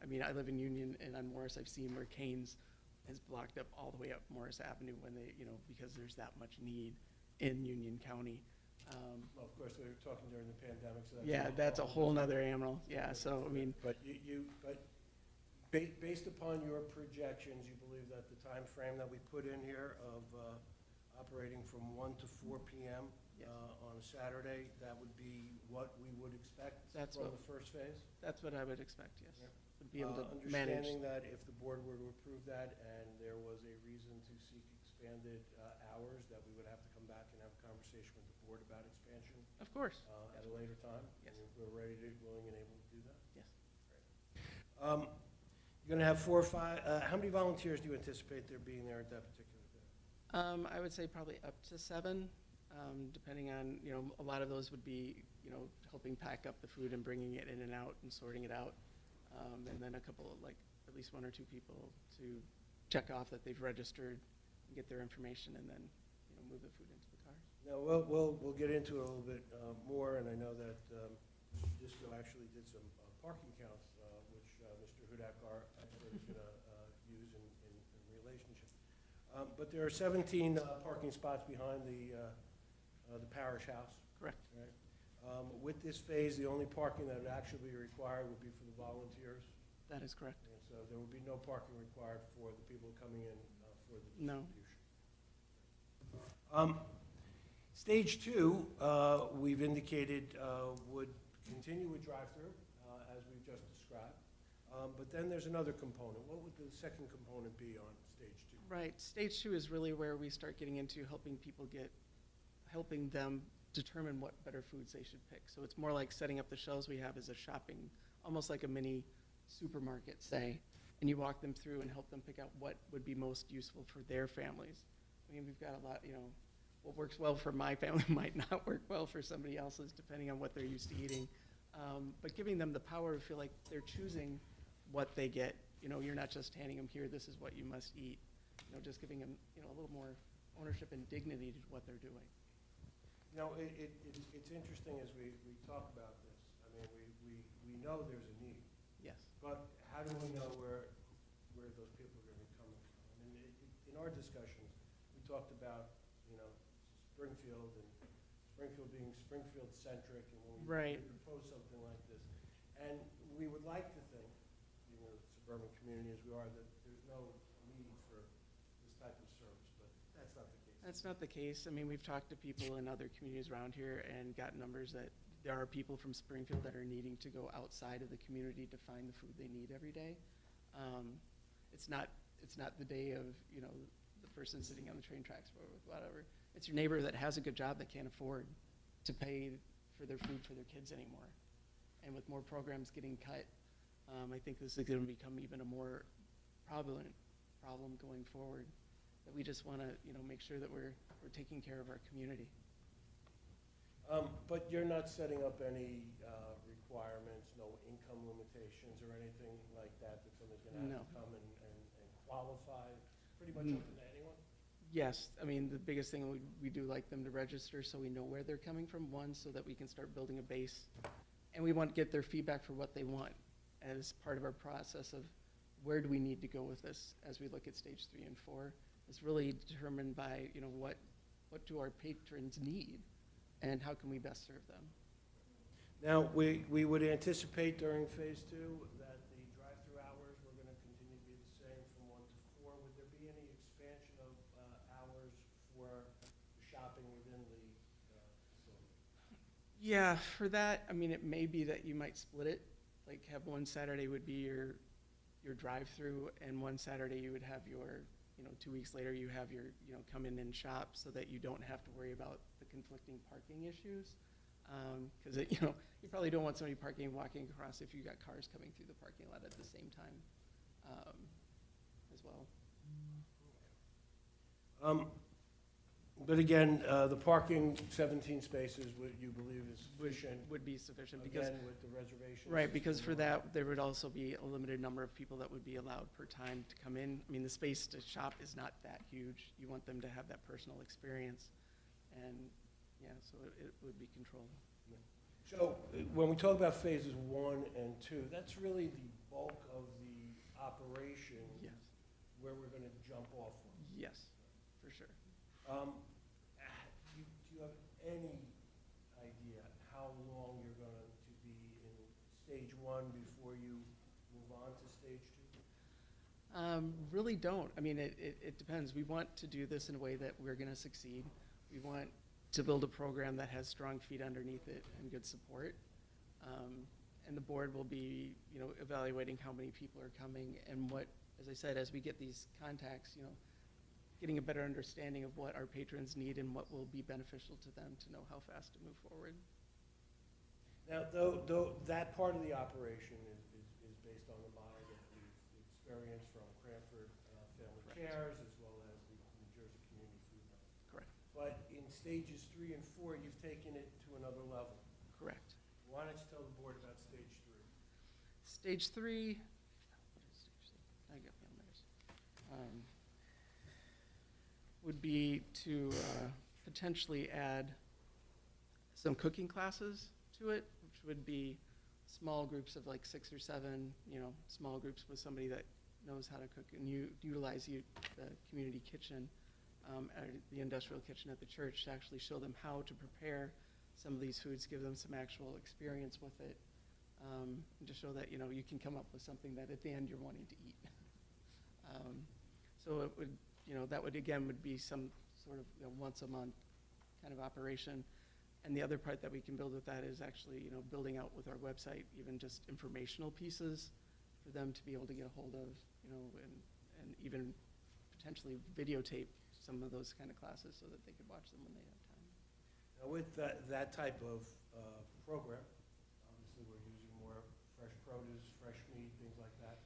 I mean, I live in Union, and on Morris, I've seen where Canes has blocked up all the way up Morris Avenue when they, you know, because there's that much need in Union County. Well, of course, we were talking during the pandemic, so that's. Yeah, that's a whole nother animal. Yeah, so, I mean, But based upon your projections, you believe that the time frame that we put in here of operating from 1 to 4 p.m. On a Saturday, that would be what we would expect from the first phase? that's what I would expect, yes. Yeah. Would be able to manage. Understanding that if the board were to approve that and there was a reason to seek expanded hours, that we would have to come back and have a conversation with the board about expansion Of course. at a later time? Yes. And we're ready to, willing and able to do that? Yes. You're going to have 4 or 5, how many volunteers do you anticipate there being there at that particular day? I would say probably up to 7, depending on, you know, a lot of those would be you know, helping pack up the food and bringing it in and out and sorting it out. And then a couple of, like, at least 1 or 2 people to check off that they've registered and get their information and then, you know, move the food into the cars. Now, we'll get into it a little bit more, and I know that Disco actually did some parking counts, which Mr. Hudak, our expert, is going to use in relationship. But there are 17 parking spots behind the parish house. Correct. Right? With this phase, the only parking that would actually be required would be for the volunteers. That is correct. And so there would be no parking required for the people coming in for the No. distribution. Stage 2, we've indicated would continue with drive-through, as we've just described. But then there's another component. What would the second component be on stage 2? Right. Stage 2 is really where we start getting into helping them determine what better foods they should pick. So it's more like setting up the shelves we have as a shopping, almost like a mini supermarket, say, and you walk them through and help them pick out what would be most useful for their families. I mean, we've got a lot, you know, what works well for my family might not work well for somebody else's, depending on what they're used to eating. But giving them the power to feel like they're choosing what they get. You know, you're not just handing them here, this is what you must eat. You know, just giving them, you know, a little more ownership and dignity to what they're doing. You know, it's interesting as we talk about this. I mean, we know there's a need, Yes. but how do we know where those people are going to be coming from? I mean, in our discussions, we talked about, you know, Springfield and Springfield being Springfield-centric, and when we Right. propose something like this. And we would like to think, you know, suburban community as we are, that there's no need for this type of service, but that's not the case. That's not the case. I mean, we've talked to people in other communities around here and got numbers that there are people from Springfield that are needing to go outside of the community to find the food they need every day. It's not the day of, you know, the person sitting on the train tracks or whatever. It's your neighbor that has a good job that can't afford to pay for their food for their kids anymore. And with more programs getting cut, I think this is going to become even a more prevalent problem going forward. That we just want to, you know, make sure that we're taking care of our community. But you're not setting up any requirements, no income limitations or anything like that, that somebody's going to have to come and qualify, pretty much open to anyone? Yes, I mean, the biggest thing, we do like them to register so we know where they're coming from, one, so that we can start building a base. And we want to get their feedback for what they want as part of our process of where do we need to go with this as we look at stage 3 and 4. It's really determined by, you know, what do our patrons need and how can we best serve them. Now, we would anticipate during phase 2 that the drive-through hours were going to continue to be the same from 1 to 4. Would there be any expansion of hours for shopping within the facility? Yeah, for that, I mean, it may be that you might split it, like have one Saturday would be your drive-through, and one Saturday you would have your, you know, 2 weeks later you have your, you know, come in and shop, so that you don't have to worry about the conflicting parking issues. Because, you know, you probably don't want somebody parking and walking across if you got cars coming through the parking lot at the same time as well. But again, the parking, 17 spaces, would you believe is sufficient? Would be sufficient because, Again, with the reservations? right, because for that, there would also be a limited number of people that would be allowed per time to come in. I mean, the space to shop is not that huge. You want them to have that personal experience. And, yeah, so it would be controlled. So, when we talk about phases 1 and 2, that's really the bulk of the operation Yes, where we're going to jump off from. yes, for sure. Do you have any idea how long you're going to be in stage 1 before you move on to stage 2? Really don't. I mean, it depends. We want to do this in a way that we're going to succeed. We want to build a program that has strong feet underneath it and good support. And the board will be, you know, evaluating how many people are coming and what, as I said, as we get these contacts, you know, getting a better understanding of what our patrons need and what will be beneficial to them to know how fast to move forward. Now, though that part of the operation is based on the model that we've experienced from Cranford Family Correct. Cares as well as the New Jersey Community Food Bank. Correct. But in stages 3 and 4, you've taken it to another level. Correct. Why don't you tell the board about stage 3? Stage 3, what is stage 3? I got me on theirs. Would be to potentially add some cooking classes to it, which would be small groups of like 6 or 7, small groups with somebody that knows how to cook, and utilize the community kitchen, or the industrial kitchen at the church, to actually show them how to prepare some of these foods, give them some actual experience with it, and to show that, you can come up with something that at the end you're wanting to eat. So it would, that would, again, would be some sort of once a month kind of operation. And the other part that we can build with that is actually, building out with our website, even just informational pieces for them to be able to get a hold of, and even potentially videotape some of those kind of classes so that they could watch them when they have time. Now, with that type of program, obviously we're using more fresh produce, fresh meat, things like that.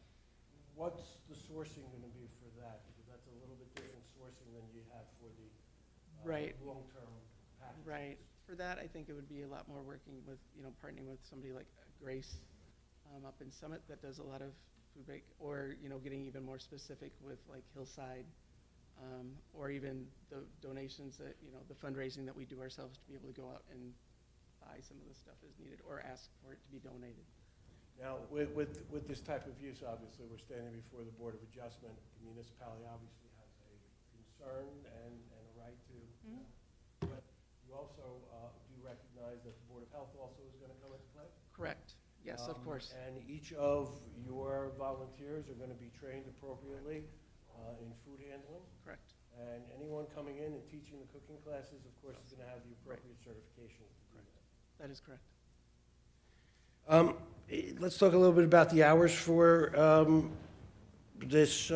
What's the sourcing going to be for that? Because that's a little bit different sourcing than you have for the Right. long-term packages. Right. For that, I think it would be a lot more working with, partnering with somebody like Grace up in Summit that does a lot of food bank, or, getting even more specific with like Hillside, or even the donations that, the fundraising that we do ourselves to be able to go out and buy some of the stuff as needed, or ask for it to be donated. Now, with this type of use, obviously, we're standing before the Board of Adjustment. The municipality obviously has a concern and a right to, but you also do recognize that the Board of Health also is going to come into play? Correct. Yes, of course. And each of your volunteers are going to be trained appropriately in food handling? Correct. And anyone coming in and teaching the cooking classes, of course, is going to have the appropriate certification. Correct. That is correct. Let's talk a little bit about the hours for this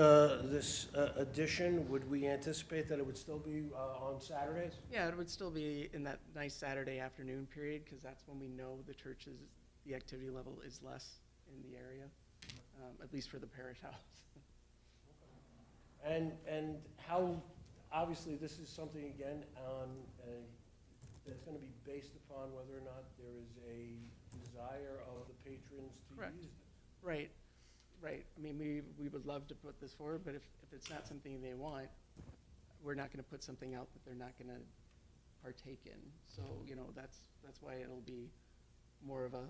edition. Would we anticipate that it would still be on Saturdays? Yeah, it would still be in that nice Saturday afternoon period, because that's when we know the activity level is less in the area, at least for the parish house. And how, obviously, this is something, again, that's going to be based upon whether or not there is a desire of the patrons to Correct. use this. Right, right. I mean, we would love to put this forward, but if it's not something they want, we're not going to put something out that they're not going to partake in. So, that's why it'll be more of a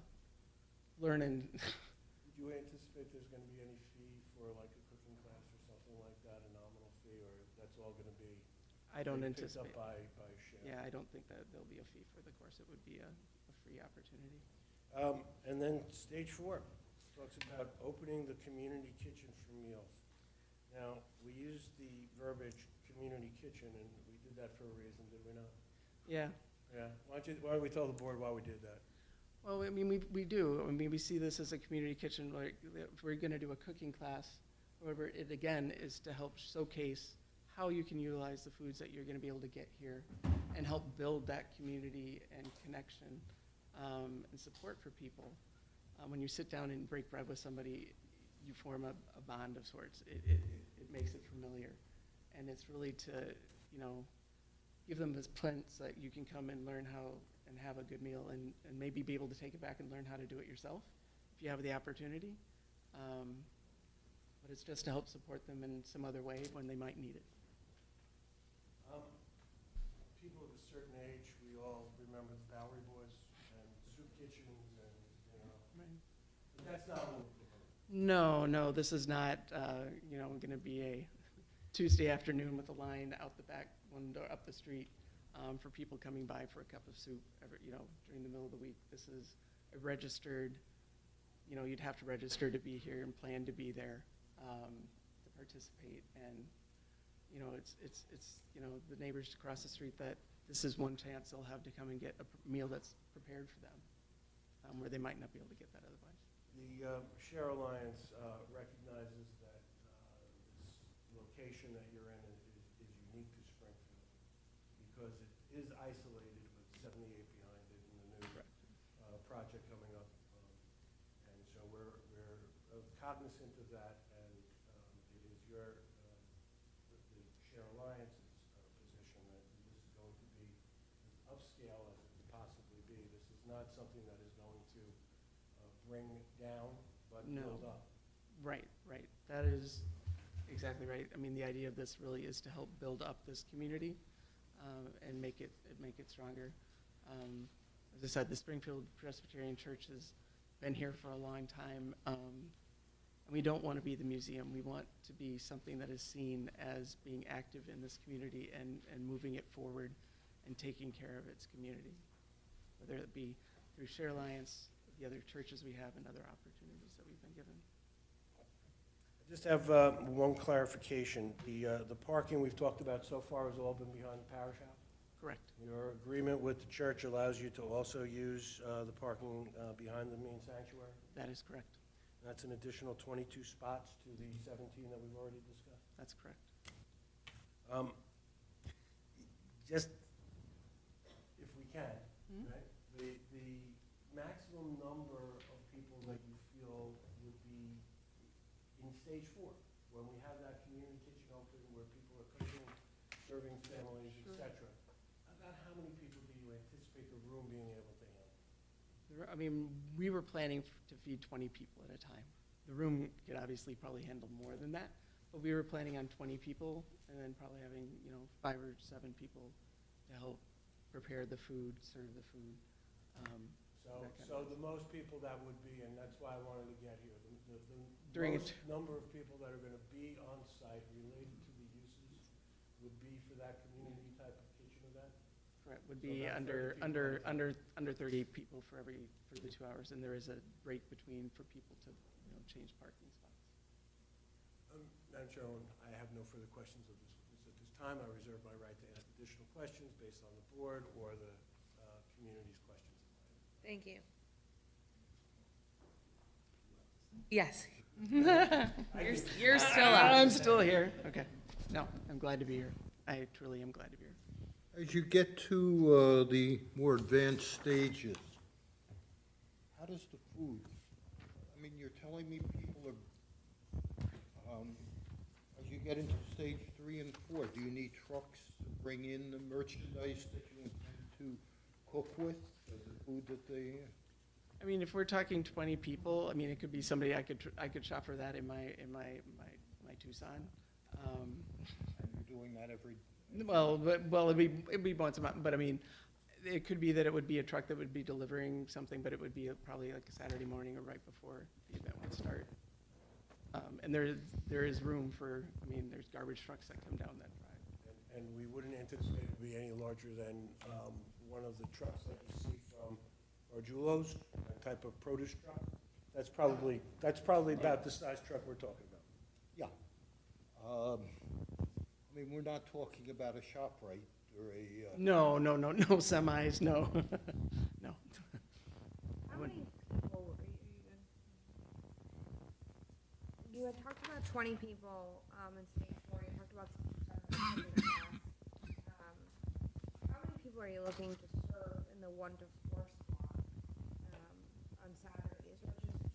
learning. Would you anticipate there's going to be any fee for like a cooking class or something like that, a nominal fee, or that's all going to be I don't picked anticipate. up by share? Yeah, I don't think that there'll be a fee for the course. It would be a free opportunity. And then stage 4 talks about opening the community kitchen for meals. Now, we used the verbiage community kitchen, and we did that for a reason, did we not? Yeah. Yeah. Why don't we tell the board why we did that? Well, I mean, we do. I mean, we see this as a community kitchen. Like, if we're going to do a cooking class, however, it again is to help showcase how you can utilize the foods that you're going to be able to get here, and help build that community and connection and support for people. When you sit down and break bread with somebody, you form a bond of sorts. It makes it familiar, and it's really to give them this plants that you can come and learn how and have a good meal, and maybe be able to take it back and learn how to do it yourself if you have the opportunity. But it's just to help support them in some other way when they might need it. People of a certain age, we all remember the Bowery Boys and soup kitchens, and but that's not what we're doing. No, this is not going to be a Tuesday afternoon with a line out the back window up the street for people coming by for a cup of soup during the middle of the week. This is a registered, you'd have to register to be here and plan to be there to participate. And it's the neighbors across the street that this is one chance they'll have to come and get a meal that's prepared for them, where they might not be able to get that otherwise. The Share Alliance recognizes that this location that you're in is unique to Springfield because it is isolated with 78 behind it and the new project coming up. And so we're cognizant of that, and it is the Share Alliance's position that this is going to be as upscale as it can possibly be. This is not something that is going to down, but No. build up. Right, right. That is exactly right. I mean, the idea of this really is to help build up this community and make it stronger. As I said, the Springfield Presbyterian Church has been here for a long time. And we don't want to be the museum. We want to be something that is seen as being active in this community and moving it forward and taking care of its community, whether it be through Share Alliance, the other churches we have, and other opportunities that we've been given. I just have one clarification. The parking we've talked about so far has all been behind the parish house? Correct. Your agreement with the church allows you to also use the parking behind the main sanctuary? That is correct. That's an additional 22 spots to the 17 that we've already discussed. That's correct. Just, if we can, Mhm. right? The maximum number of people that you feel would be in stage 4, when we have that community kitchen open, where people are cooking, serving families, et cetera. About how many people do you anticipate the room being able to handle? I mean, we were planning to feed 20 people at a time. The room could obviously probably handle more than that, but we were planning on 20 people and then probably having, 5 or 7 people to help prepare the food, serve the food. that kind So of- the most people that would be, and that's why I wanted to get here, the During a most number of people that are going to be on site related to the uses would be for that community type of kitchen event? Correct, would So be about 30 under 30 people for the 2 hours, and there is a break between for people to, change parking spots. Madam Chairwoman, I have no further questions of this witness at this time. I reserve my right to ask additional questions based on the board or the community's questions. Thank you. Yes. You're still I'm up. still here, okay. No, I'm glad to be here. I truly am glad to be here. As you get to the more advanced stages, how does the food, I mean, you're telling me people are, as you get into stage 3 and 4, do you need trucks to bring in the merchandise that you intend to cook with, the food that they, I mean, if we're talking 20 people, I mean, it could be somebody, I could shop for that in my Tucson. are you doing that every? It'd be once a month, but I mean, it could be that it would be a truck that would be delivering something, but it would be probably like a Saturday morning or right before the event would start. And there is room for, I mean, there's garbage trucks that come down that drive. And we wouldn't anticipate it to be any larger than one of the trucks that you see from Orjulo's, that type of produce truck. That's probably about the size truck we're talking about. Yeah. I mean, we're not talking about a ShopRite or a, No semis, no, no. How many people, are you good? You had talked about 20 people, in stage 4, you talked about 7 in the past. How many people are you looking to serve in the 1 to 4 slot, on Saturdays, or just to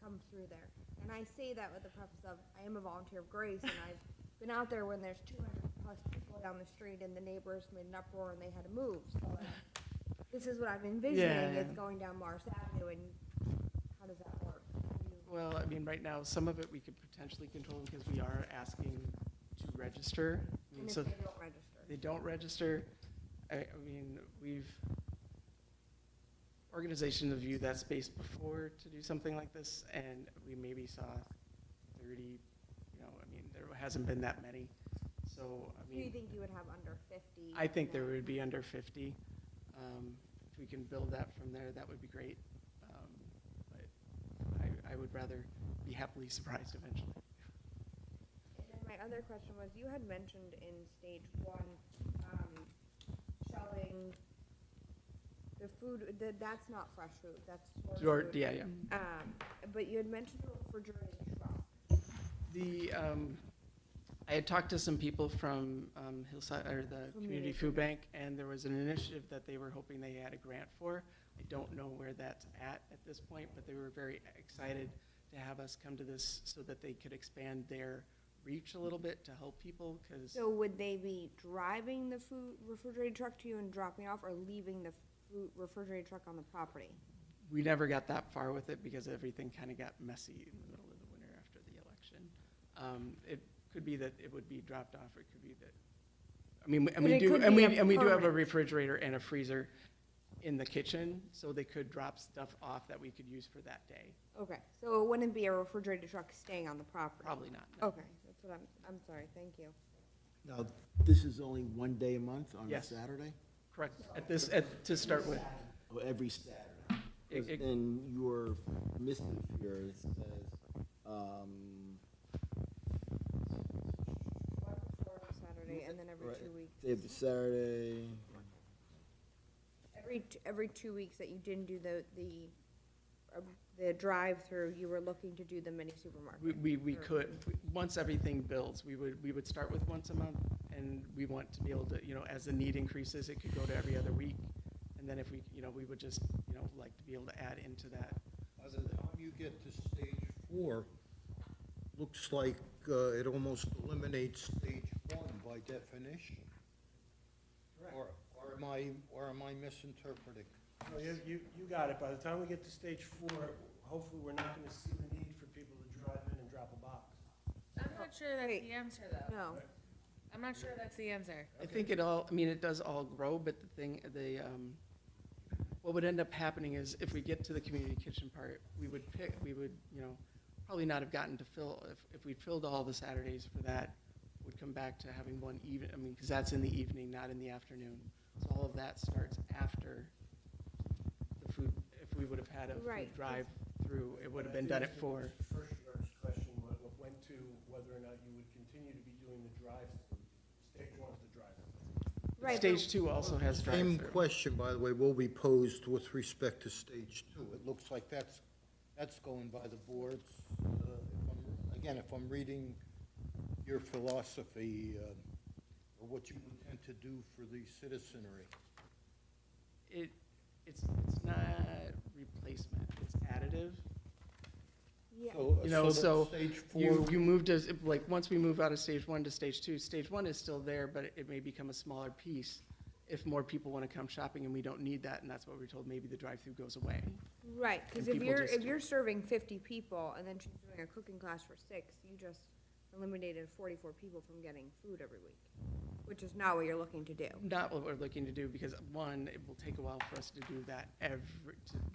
come through there? And I say that with the preface of, I am a volunteer of Grace, and I've been out there when there's 200 plus people down the street, and the neighbors made an uproar and they had to move, so like, this is what I'm envisioning, is going down Mars Avenue, and how does that work? Well, I mean, right now, some of it we could potentially control because we are asking to register. I mean, And if so they don't register? they don't register. I mean, organizations have viewed that space before to do something like this, and we maybe saw 30, I mean, there hasn't been that many. So, I Do you mean, think you would have under 50? I think there would be under 50. If we can build that from there, that would be great. But I would rather be happily surprised eventually. And then my other question was, you had mentioned in stage 1, shelving the food, that's not fresh food, that's stored food. Yeah. But you had mentioned a refrigerated truck. I had talked to some people from Hillside, or the Community Food Bank, and there was an initiative that they were hoping they had a grant for. I don't know where that's at this point, but they were very excited to have us come to this so that they could expand their reach a little bit to help people, because So would they be driving the food refrigerated truck to you and dropping it off, or leaving the food refrigerated truck on the property? We never got that far with it because everything kind of got messy in the middle of the winter after the election. It could be that it would be dropped off, or it could be that, I mean, and But we it do, could and be we, a and we do have a permit. refrigerator and a freezer in the kitchen, so they could drop stuff off that we could use for that day. Okay, so it wouldn't be a refrigerated truck staying on the property? Probably not, no. Okay, that's what I'm sorry, thank you. Now, this is only one day a month on a Yes. Saturday? Correct, to start with. Or every Saturday? It- In your missive here, it says, Saturday, and then every right, 2 weeks. they have the Saturday, Every 2 weeks that you didn't do the drive-through, you were looking to do the mini supermarket? We Or- could, once everything builds, we would start with once a month, and we want to be able to, as the need increases, it could go to every other week. And then if we, we would just, like to be able to add into that. By the time you get to stage 4, looks like it almost eliminates stage 1 by definition. Or am I misinterpreting? No, you got it. By the time we get to stage 4, hopefully we're not gonna see the need for people to drive in and drop a box. I'm not sure that's Wait. the answer, though. No, I'm not sure that's the answer. I think it does all grow, but what would end up happening is if we get to the community kitchen part, we would, probably not have gotten to fill, if we filled all the Saturdays for that, would come back to having one even, because that's in the evening, not in the afternoon. So all of that starts after the food, if we would have had a Right. food drive-through, it would have been done at 4. First question went to whether or not you would continue to be doing the drive-through. Stage 1 is the drive-through. right. Stage 2 also has Same drive-through. question, by the way, will be posed with respect to stage 2. It looks like that's going by the boards. If I'm reading your philosophy, or what you intend to do for the citizenry. It's not replacement, it's additive. Yeah, So Stage 4. you moved as, like, once we move out of stage 1 to stage 1 is still there, but it may become a smaller piece if more people want to come shopping and we don't need that, and that's what we're told, maybe the drive-through goes away. right, because And if people just- you're serving 50 people and then she's doing a cooking class for 6, you just eliminated 44 people from getting food every week, which is not what you're looking to do. Not what we're looking to do, because one, it will take a while for us to do that to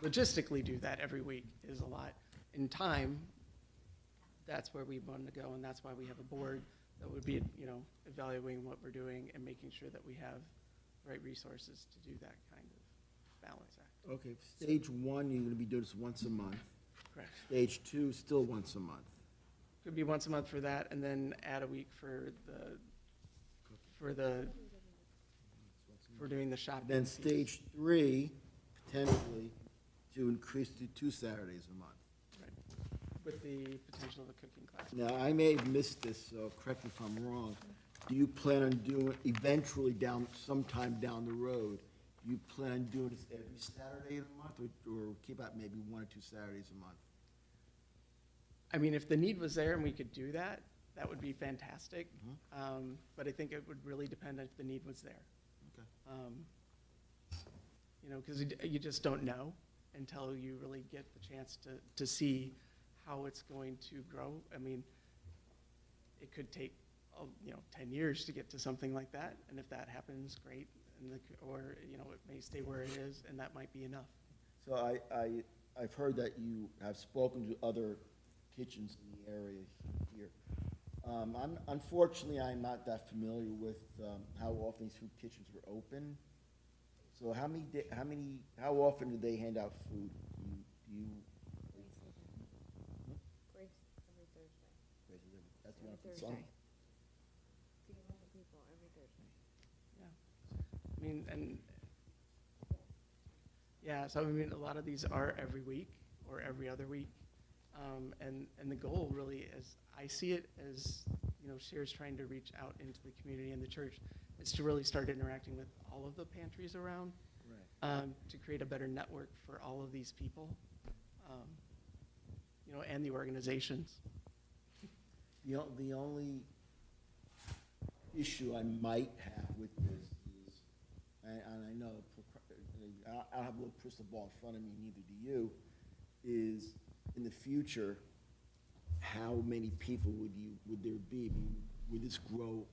logistically do that every week is a lot. In time, that's where we want to go, and that's why we have a board that would be, evaluating what we're doing and making sure that we have the right resources to do that kind of balance act. okay, stage 1, you're gonna be doing this once a month. Correct. Stage 2, still once a month. Could be once a month for that, and then add a week for doing the shopping. Then piece. stage 3, potentially, to increase to 2 Saturdays a month. Right. With the potential of a cooking class. Now, I may have missed this, so correct me if I'm wrong. Do you plan on doing, eventually sometime down the road, do you plan on doing this every Saturday of the month, or keep out maybe 1 or 2 Saturdays a month? I mean, if the need was there and we could do that, that would be fantastic. But I think it would really depend if the need was there. Okay. Because you just don't know until you really get the chance to see how it's going to grow. I mean, it could take, 10 years to get to something like that, and if that happens, great. Or it may stay where it is, and that might be enough. So I've heard that you have spoken to other kitchens in the area here. Unfortunately, I'm not that familiar with how often these food kitchens were open. So how often do they hand out food? Do you? Grace every Thursday. That's the Every one for Thursday. some. Feed 100 people every Thursday. I mean, so I mean, a lot of these are every week or every other week. And the goal really is, I see it as, Cher's trying to reach out into the community and the church, is to really start interacting with all of the pantries around. Right. To create a better network for all of these people, and the organizations. The only issue I might have with this is, and I know, I don't have a little crystal ball in front of me, neither do you, is in the future, how many people would there be? I mean, would this grow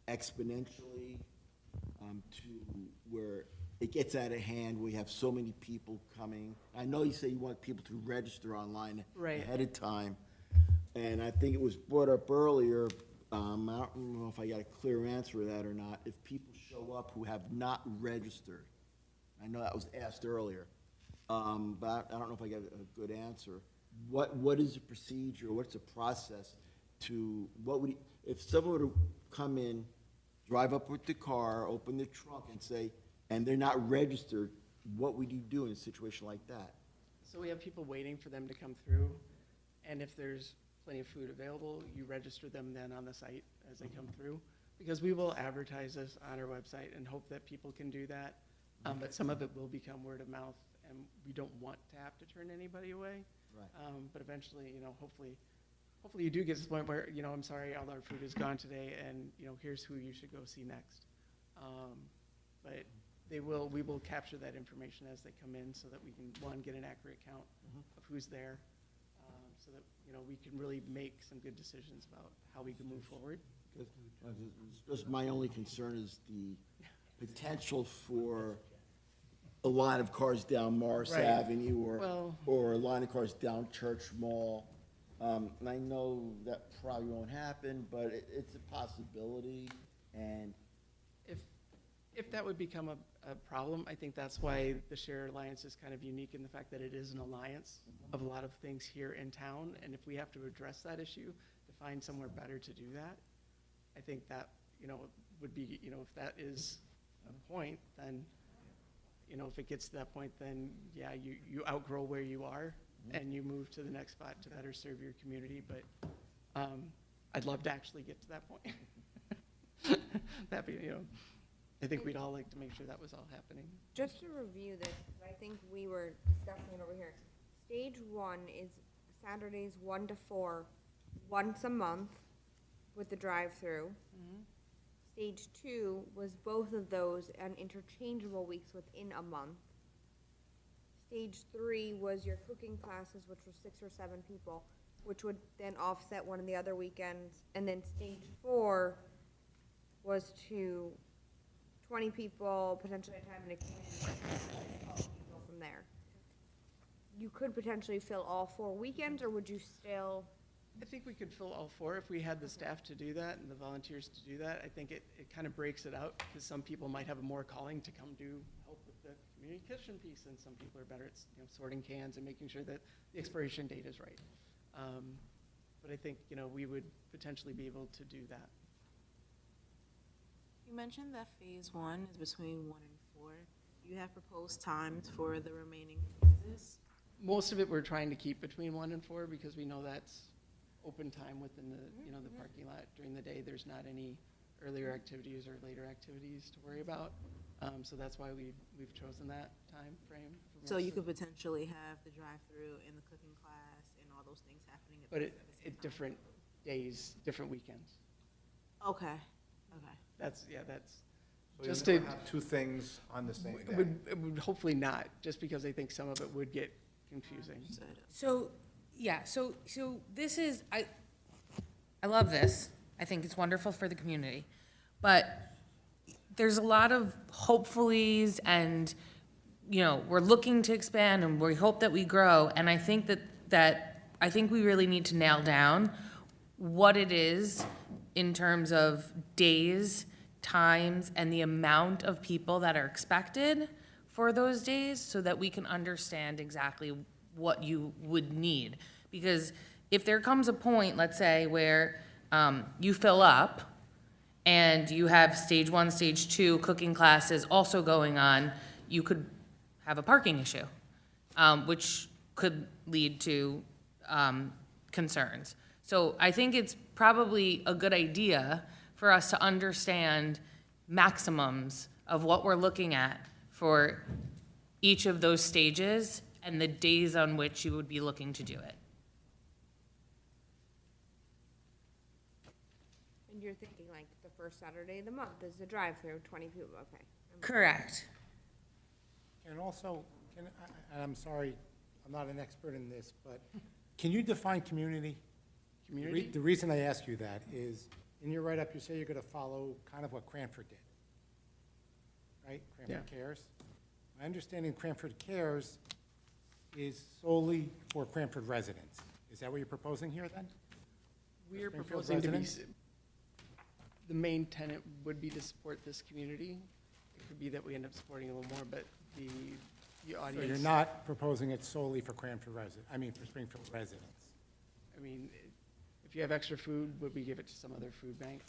exponentially to where it gets out of hand, we have so many people coming? I know you say you want people to register online Right. ahead of time, and I think it was brought up earlier, I don't know if I got a clear answer to that or not, if people show up who have not registered. I know that was asked earlier, but I don't know if I got a good answer. What is the procedure, what's the process to, if someone were to come in, drive up with the car, open the trunk and say, and they're not registered, what would you do in a situation like that? So we have people waiting for them to come through, and if there's plenty of food available, you register them then on the site as they come through, because we will advertise this on our website and hope that people can do that. But some of it will become word of mouth, and we don't want to have to turn anybody away. Right. But eventually, hopefully you do get to the point where, I'm sorry, all our food is gone today, and, here's who you should go see next. But we will capture that information as they come in so that we can, one, get an accurate count of who's there, so that, we can really make some good decisions about how we can move forward. Just my only concern is the potential for a line of cars down Morris Right. Avenue Well- or a line of cars down Church Mall. And I know that probably won't happen, but it's a possibility, and If that would become a problem, I think that's why the Share Alliance is kind of unique in the fact that it is an alliance of a lot of things here in town. And if we have to address that issue, to find somewhere better to do that, I think that, would be, if that is a point, then, if it gets to that point, then, yeah, you outgrow where you are and you move to the next spot to better serve your community. But I'd love to actually get to that point. That'd be, I think we'd all like to make sure that was all happening. Just to review this, I think we were discussing it over here. Stage 1 is Saturdays 1 to 4, once a month with the drive-through. Stage 2 was both of those on interchangeable weeks within a month. Stage 3 was your cooking classes, which were 6 or 7 people, which would then offset one of the other weekends. And then stage 4 was to 20 people, potentially a time in a community, go from there. You could potentially fill all 4 weekends, or would you still? I think we could fill all 4 if we had the staff to do that and the volunteers to do that. I think it kind of breaks it out, because some people might have more calling to come do help with the community kitchen piece, and some people are better at sorting cans and making sure that the expiration date is right. But I think, we would potentially be able to do that. You mentioned that phase 1 is between 1 and 4. Do you have proposed times for the remaining phases? Most of it we're trying to keep between 1 and 4, because we know that's open time within the, the parking lot during the day. There's not any earlier activities or later activities to worry about. So that's why we've chosen that time frame. So you could potentially have the drive-through and the cooking class and all those things happening at But the at same time? different days, different weekends. Okay, okay. That's So just you'll to, never have two things on the same it day. would hopefully not, just because I think some of it would get confusing. So, yeah, so this is, I love this. I think it's wonderful for the community. But there's a lot of hopefullys and, we're looking to expand and we hope that we grow. And I think I think we really need to nail down what it is in terms of days, times, and the amount of people that are expected for those days, so that we can understand exactly what you would need. Because if there comes a point, let's say, where you fill up and you have stage 1, stage 2 cooking classes also going on, you could have a parking issue, which could lead to concerns. So I think it's probably a good idea for us to understand maximums of what we're looking at for each of those stages and the days on which you would be looking to do it. And you're thinking like the first Saturday of the month is the drive-through, 20 people, okay. Correct. And also, and I'm sorry, I'm not an expert in this, but can you define community? Community? The reason I ask you that is, in your write-up, you say you're gonna follow kind of what Cranford did, right? Cranford Cares. My understanding Cranford Cares is solely for Cranford residents. Is that what you're proposing here, then? We're Springfield proposing to be, residents? the main tenant would be to support this community. It could be that we end up supporting a little more, but the So audience. you're not proposing it solely for Cranford residents, I mean, for Springfield residents? I mean, if you have extra food, would we give it to some other food bank?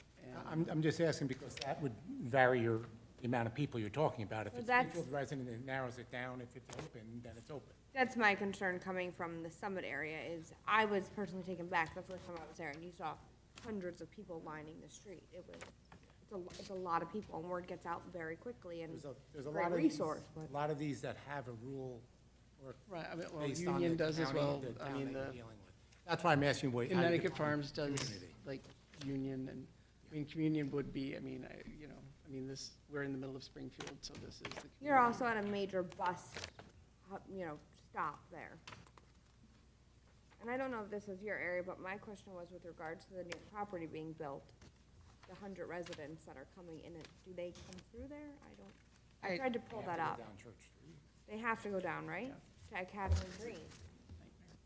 And I'm just asking because that would vary the amount of people you're talking about. If Well, it's that's- Springfield resident, it narrows it down. If it's open, then it's open. That's my concern coming from the Summit area is I was personally taken back the first time I was there and you saw hundreds of people lining the street. It's a lot of people and word gets out very quickly and There's a great lot of resource, these, but. a lot of these that have a rule or Right, I mean, well, based on Union the does as county, well. the I town mean, that you're the dealing with. That's why I'm asking how you Connecticut define Farms does, community. like, Union, and, I mean, Communion would be, I mean, we're in the middle of Springfield, so this is the community. You're also at a major bus, stop there. And I don't know if this is your area, but my question was with regards to the new property being built, the 100 residents that are coming in it, do they come through there? I tried to pull They have that to go up. down Church Street. They have to go down, right? To Academy Green.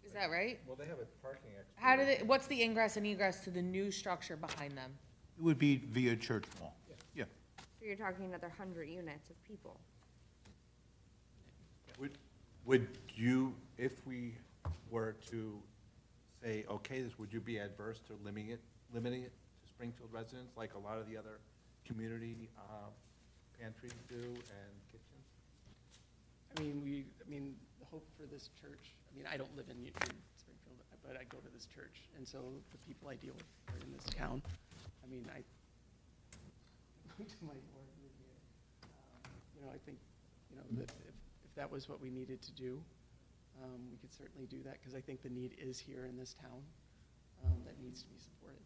Is that right? Well, they have a parking expert. How did it, what's the ingress and egress to the new structure behind them? It would be via Church Mall. Yeah. So you're talking another 100 units of people. Would you, if we were to say, okay, would you be adverse to limiting it to Springfield residents, like a lot of the other community pantries do and kitchens? I mean, the hope for this church, I mean, I don't live in Springfield, but I go to this church, and so the people I deal with are in this town. I mean, I go to my board meeting, I think, that if that was what we needed to do, we could certainly do that, because I think the need is here in this town that needs to be supported.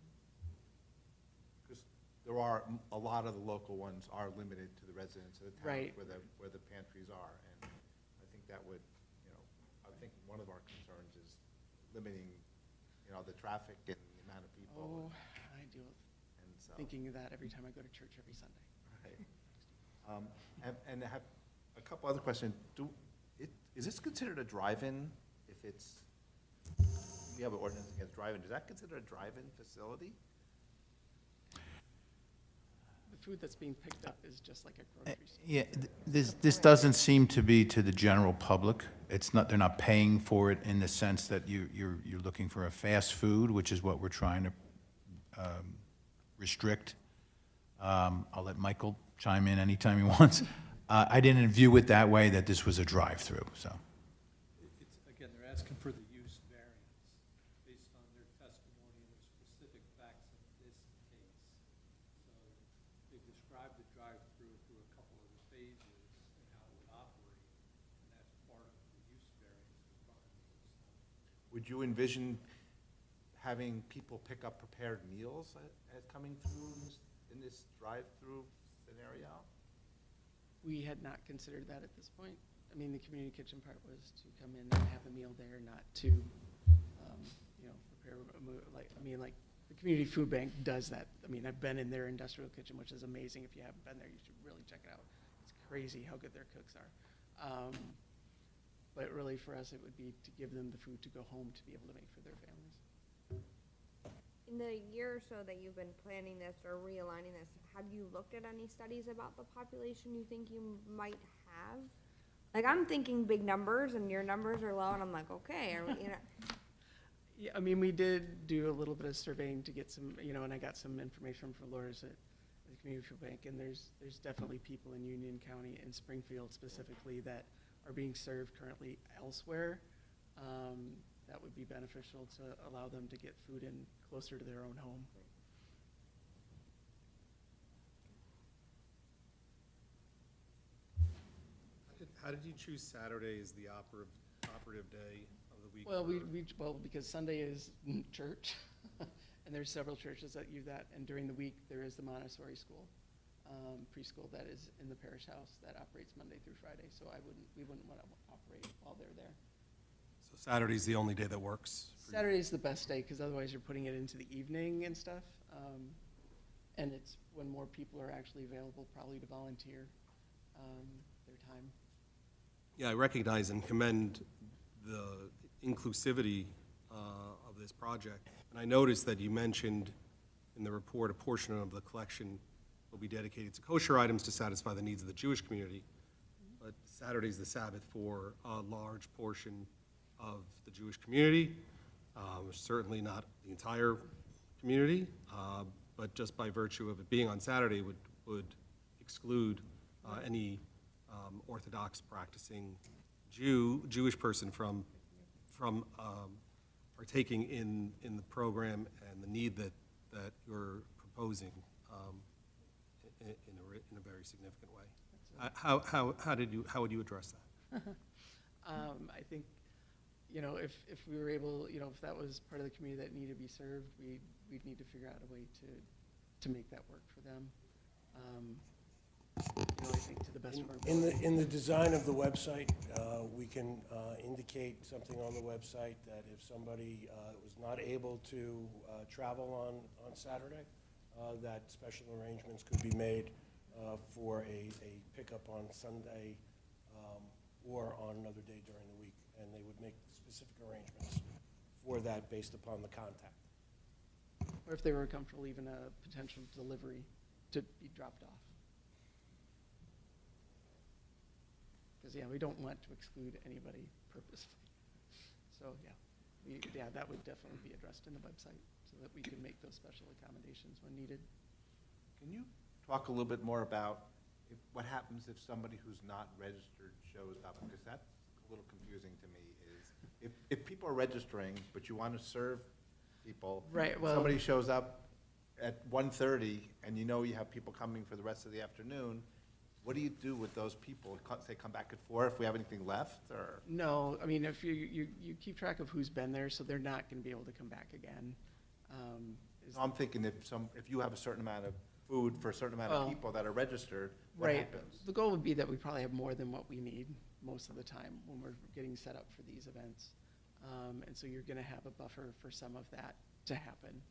Because there are, a lot of the local ones are limited to the residents of the towns Right. where the pantries are. And I think that would, I think one of our concerns is limiting, the traffic and the amount of people. Oh, I deal with And so. thinking of that every time I go to church every Sunday. Right. And I have a couple other questions. Is this considered a drive-in if it's, we have an ordinance against drive-in, is that considered a drive-in facility? The food that's being picked up is just like a grocery store. Yeah, this doesn't seem to be to the general public. It's not, they're not paying for it in the sense that you're looking for a fast food, which is what we're trying to restrict. I'll let Michael chime in anytime he wants. I didn't view it that way, that this was a drive-through, so. It's, again, they're asking for the use variance based on their testimony and their specific facts in this case. So they've described the drive-through through a couple of the phases and how it would operate, and that's part of the use variance requirements. Would you envision having people pick up prepared meals as coming through in this drive-through scenario? We had not considered that at this point. I mean, the community kitchen part was to come in and have a meal there, not to, prepare, like, the community food bank does that. I mean, I've been in their industrial kitchen, which is amazing. If you haven't been there, you should really check it out. It's crazy how good their cooks are. But really, for us, it would be to give them the food to go home to be able to make for their families. In the year or so that you've been planning this or realigning this, have you looked at any studies about the population you think you might have? Like, I'm thinking big numbers and your numbers are low and I'm like, okay, Yeah, I mean, we did do a little bit of surveying to get some, and I got some information from Laura's at the Community Food Bank, and there's definitely people in Union County and Springfield specifically that are being served currently elsewhere. That would be beneficial to allow them to get food in closer to their own home. How did you choose Saturday as the operative day of the week? Well, because Sunday is church, and there's several churches that use that, and during the week, there is the Montessori school. preschool that is in the parish house that operates Monday through Friday, so we wouldn't want to operate while they're there. So Saturday's the only day that works? for you? Saturday's the best day, because otherwise you're putting it into the evening and stuff. And it's when more people are actually available probably to volunteer their time. Yeah, I recognize and commend the inclusivity of this project. And I noticed that you mentioned in the report, a portion of the collection will be dedicated to kosher items to satisfy the needs of the Jewish community. But Saturday's the Sabbath for a large portion of the Jewish community, certainly not the entire community, but just by virtue of it being on Saturday would exclude any Orthodox practicing Jewish person from partaking in the program and the need that you're proposing in a very significant way. How would you address that? I think, if we were able, if that was part of the community that needed to be served, we'd need to figure out a way to make that work for them. I think to the best of our ability. In the design of the website, we can indicate something on the website that if somebody was not able to travel on Saturday, that special arrangements could be made for a pickup on Sunday or on another day during the week, and they would make specific arrangements for that based upon the contact. Or if they were comfortable, even a potential delivery to be dropped off. Because, we don't want to exclude anybody purposefully. So, that would definitely be addressed in the website so that we can make those special accommodations when needed. Can you talk a little bit more about what happens if somebody who's not registered shows up? Because that's a little confusing to me, is if people are registering, but you want to serve people. Right, well. Somebody shows up at 1:30 and you know you have people coming for the rest of the afternoon, what do you do with those people? Say come back at 4 if we have anything left, or? No, if you keep track of who's been there, so they're not going to be able to come back again. I'm thinking if you have a certain amount of food for a certain amount of people that are registered, what Right. happens? The goal would be that we probably have more than what we need most of the time when we're getting set up for these events. And so you're going to have a buffer for some of that to happen.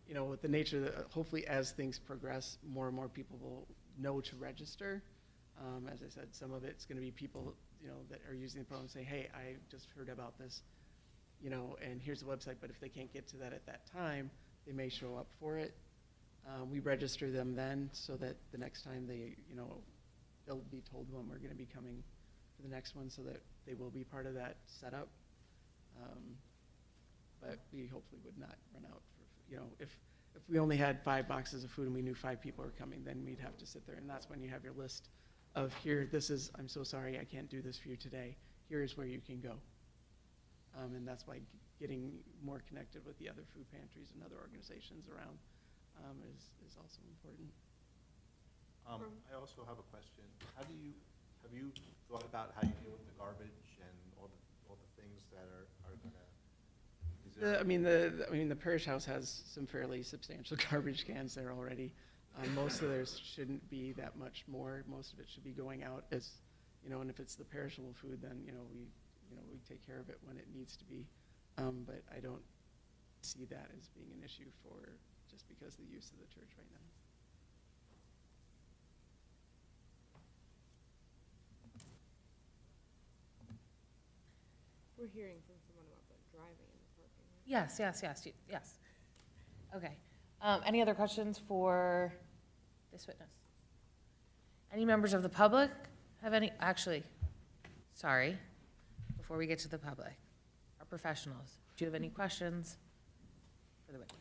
With the nature, hopefully as things progress, more and more people will know to register. As I said, some of it's going to be people, that are using the program and say, hey, I just heard about this, and here's the website, but if they can't get to that at that time, they may show up for it. We register them then so that the next time they'll be told when we're going to be coming for the next one so that they will be part of that setup. But we hopefully would not run out for, if we only had 5 boxes of food and we knew 5 people were coming, then we'd have to sit there, and that's when you have your list of I'm so sorry, I can't do this for you today. Here's where you can go. And that's why getting more connected with the other food pantries and other organizations around is also important. I also have a question. Have you thought about how you deal with the garbage and all the things that are gonna? The parish house has some fairly substantial garbage cans there already. Most of theirs shouldn't be that much more. Most of it should be going out as, and if it's the perishable food, then, we take care of it when it needs to be. But I don't see that as being an issue just because of the use of the church right now. We're hearing from someone about the driving and the parking. Right? Yes. Okay. Any other questions for this witness? Any members of the public have any, sorry, before we get to the public, our professionals, do you have any questions for the witness?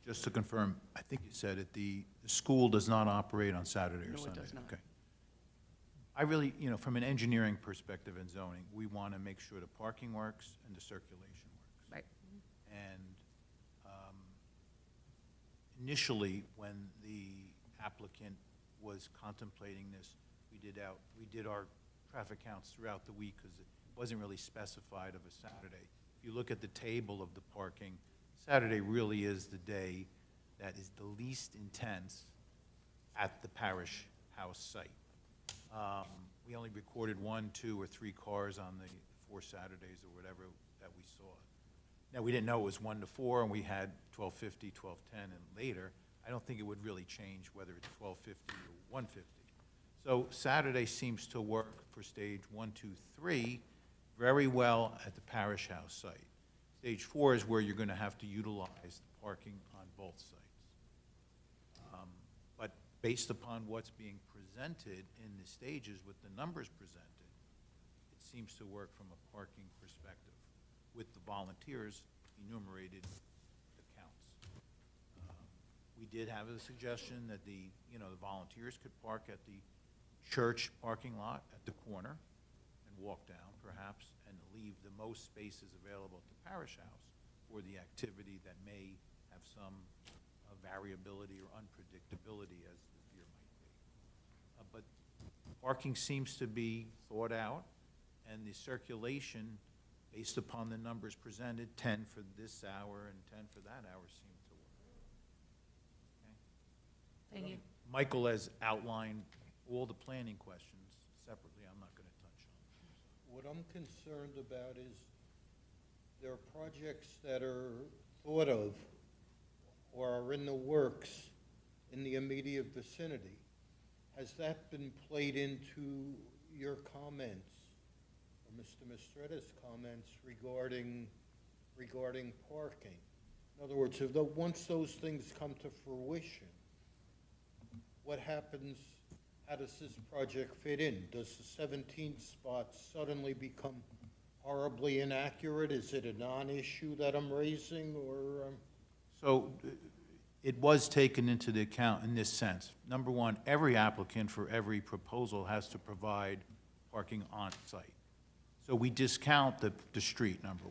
Just to confirm, I think you said it, the school does not operate on Saturday or No, it Sunday? does not. Okay. I really, from an engineering perspective and zoning, we want to make sure the parking works and the circulation works. Right. And initially, when the applicant was contemplating this, we did our traffic counts throughout the week because it wasn't really specified of a Saturday. If you look at the table of the parking, Saturday really is the day that is the least intense at the parish house site. We only recorded 1, 2, or 3 cars on the 4 Saturdays or whatever that we saw. Now, we didn't know it was 1 to 4, and we had 12:50, 12:10, and later. I don't think it would really change whether it's 12:50 or 1:50. So Saturday seems to work for stage 1, 2, 3 very well at the parish house site. Stage 4 is where you're going to have to utilize the parking on both sites. But based upon what's being presented in the stages with the numbers presented, it seems to work from a parking perspective with the volunteers enumerated the counts. We did have a suggestion that the volunteers could park at the church parking lot at the corner and walk down perhaps and leave the most spaces available at the parish house for the activity that may have some variability or unpredictability as the fear might be. But parking seems to be thought out, and the circulation, based upon the numbers presented, 10 for this hour and 10 for that hour, seem to work. Okay? Thank you. Michael has outlined all the planning questions separately. I'm not going to touch on them. What I'm concerned about is there are projects that are thought of or are in the works in the immediate vicinity. Has that been played into your comments, or Mr. Mistretta's comments regarding parking? In other words, once those things come to fruition, what happens, how does this project fit in? Does the 17 spots suddenly become horribly inaccurate? Is it a non-issue that I'm raising, or? So it was taken into the account in this sense. Number one, every applicant for every proposal has to provide parking on site. So we discount the street, number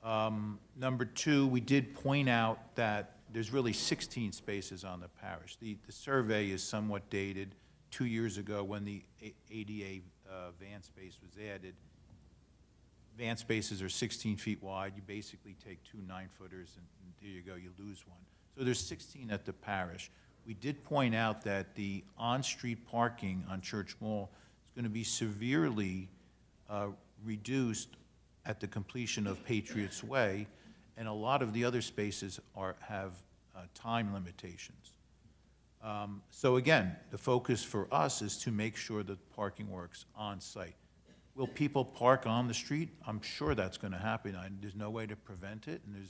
one. Number two, we did point out that there's really 16 spaces on the parish. The survey is somewhat dated 2 years ago when the ADA van space was added. Van spaces are 16 feet wide. You basically take 2 9-footers, and there you go, you lose one. So there's 16 at the parish. We did point out that the on-street parking on Church Mall is going to be severely reduced at the completion of Patriots Way, and a lot of the other spaces have time limitations. So again, the focus for us is to make sure that parking works on site. Will people park on the street? I'm sure that's going to happen. There's no way to prevent it, and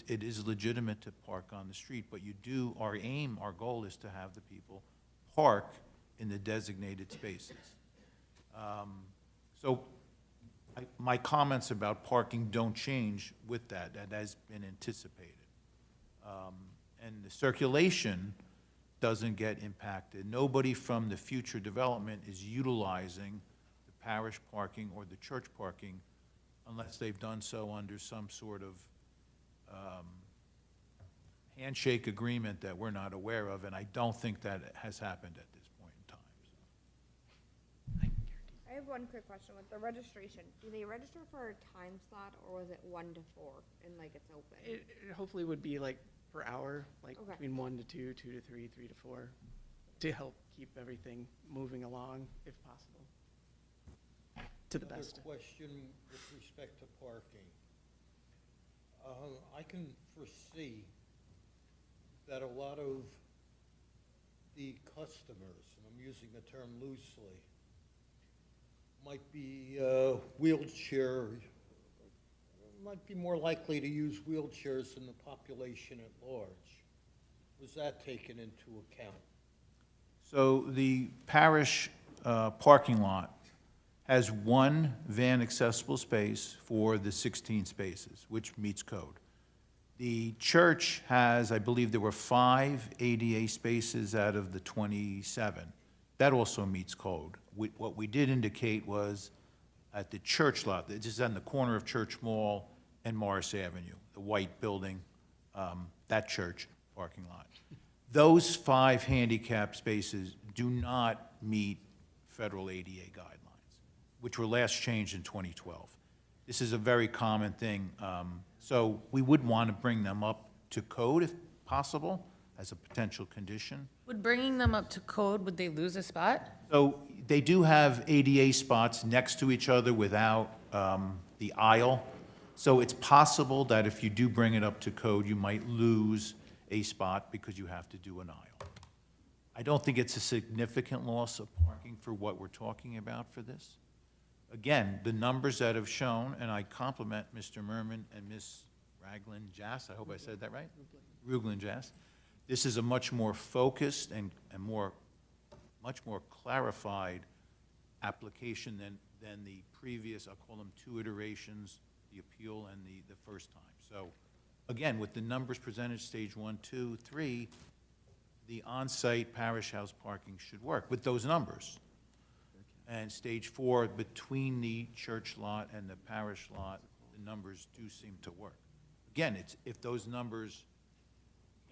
it is legitimate to park on the street, but our goal is to have the people park in the designated spaces. So my comments about parking don't change with that. That has been anticipated. And the circulation doesn't get impacted. Nobody from the future development is utilizing the parish parking or the church parking unless they've done so under some sort of handshake agreement that we're not aware of, and I don't think that has happened at this point in time. I have one quick question. With the registration, do they register for a time slot, or was it 1 to 4 and like it's open? It hopefully would be like per hour, like Okay. between 1 to 2, 2 to 3, 3 to 4, to help keep everything moving along if possible, to the best. Another question with respect to parking. I can foresee that a lot of the customers, and I'm using the term loosely, might be might be more likely to use wheelchairs than the population at large. Was that taken into account? So the parish parking lot has 1 van accessible space for the 16 spaces, which meets code. The church has, I believe there were 5 ADA spaces out of the 27. That also meets code. What we did indicate was at the church lot, this is on the corner of Church Mall and Morris Avenue, the white building, that church parking lot. Those 5 handicap spaces do not meet federal ADA guidelines, which were last changed in 2012. This is a very common thing. So we would want to bring them up to code if possible. as a potential condition. Would bringing them up to code, would they lose a spot? So they do have ADA spots next to each other without the aisle. So it's possible that if you do bring it up to code, you might lose a spot because you have to do an aisle. I don't think it's a significant loss of parking for what we're talking about for this. Again, the numbers that have shown, and I compliment Mr. Merman and Ms. Ragland Jass, I hope I said that right? Rugland Jass. This is a much more focused and much more clarified application than the previous, I'll call them 2 iterations, the appeal and the first time. So, again, with the numbers presented, stage 1, 2, 3, the on-site parish house parking should work with those numbers. And stage 4, between the church lot and the parish lot, the numbers do seem to work. Again, if those numbers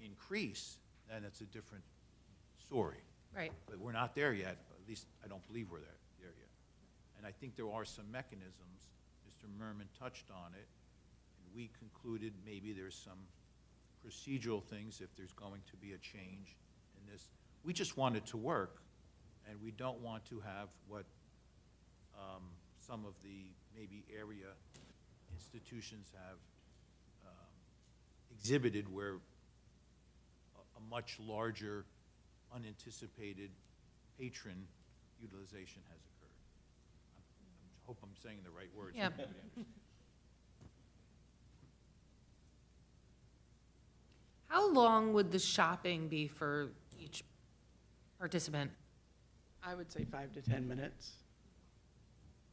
increase, then it's a different story. Right. But we're not there yet, at least I don't believe we're there yet. And I think there are some mechanisms, Mr. Merman touched on it, and we concluded maybe there's some procedural things if there's going to be a change in this. We just want it to work, and we don't want to have what some of the maybe area institutions have exhibited, where a much larger unanticipated patron utilization has occurred. I hope I'm saying the right words. Yeah. How long would the shopping be for each participant? I would say 5 to 10 minutes.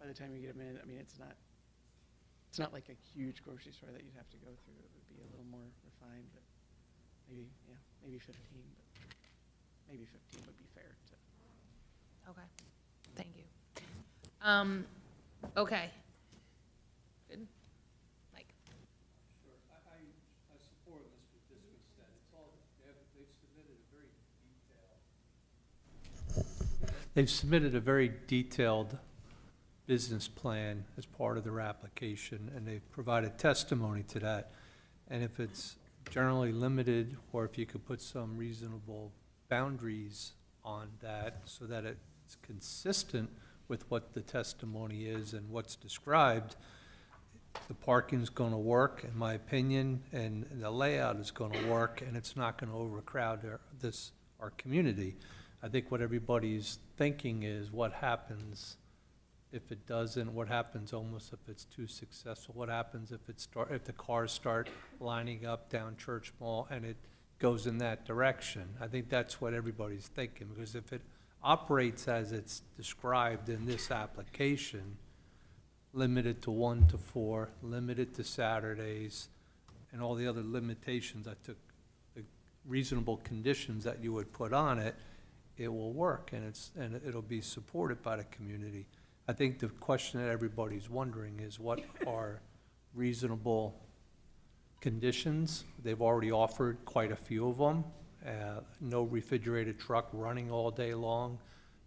By the time you get them in, I mean, it's not like a huge grocery store that you'd have to go through. It would be a little more refined, but maybe 15, but maybe 15 would be fair to. Okay, thank you. Okay. Good. Mike? Sure, I support what Mr. Disco said. It's all, they've submitted a very detailed business plan as part of their application, and they've provided testimony to that. And if it's generally limited, or if you could put some reasonable boundaries on that so that it's consistent with what the testimony is and what's described, the parking's gonna work, in my opinion, and the layout is gonna work, and it's not gonna overcrowd our community. I think what everybody's thinking is what happens if it doesn't, what happens almost if it's too successful, what happens if the cars start lining up down Church Mall and it goes in that direction. I think that's what everybody's thinking, because if it operates as it's described in this application, limited to 1 to 4, limited to Saturdays, and all the other limitations, I took the reasonable conditions that you would put on it, it will work, and it'll be supported by the community. I think the question that everybody's wondering is what are reasonable conditions? They've already offered quite a few of them. No refrigerated truck running all day long.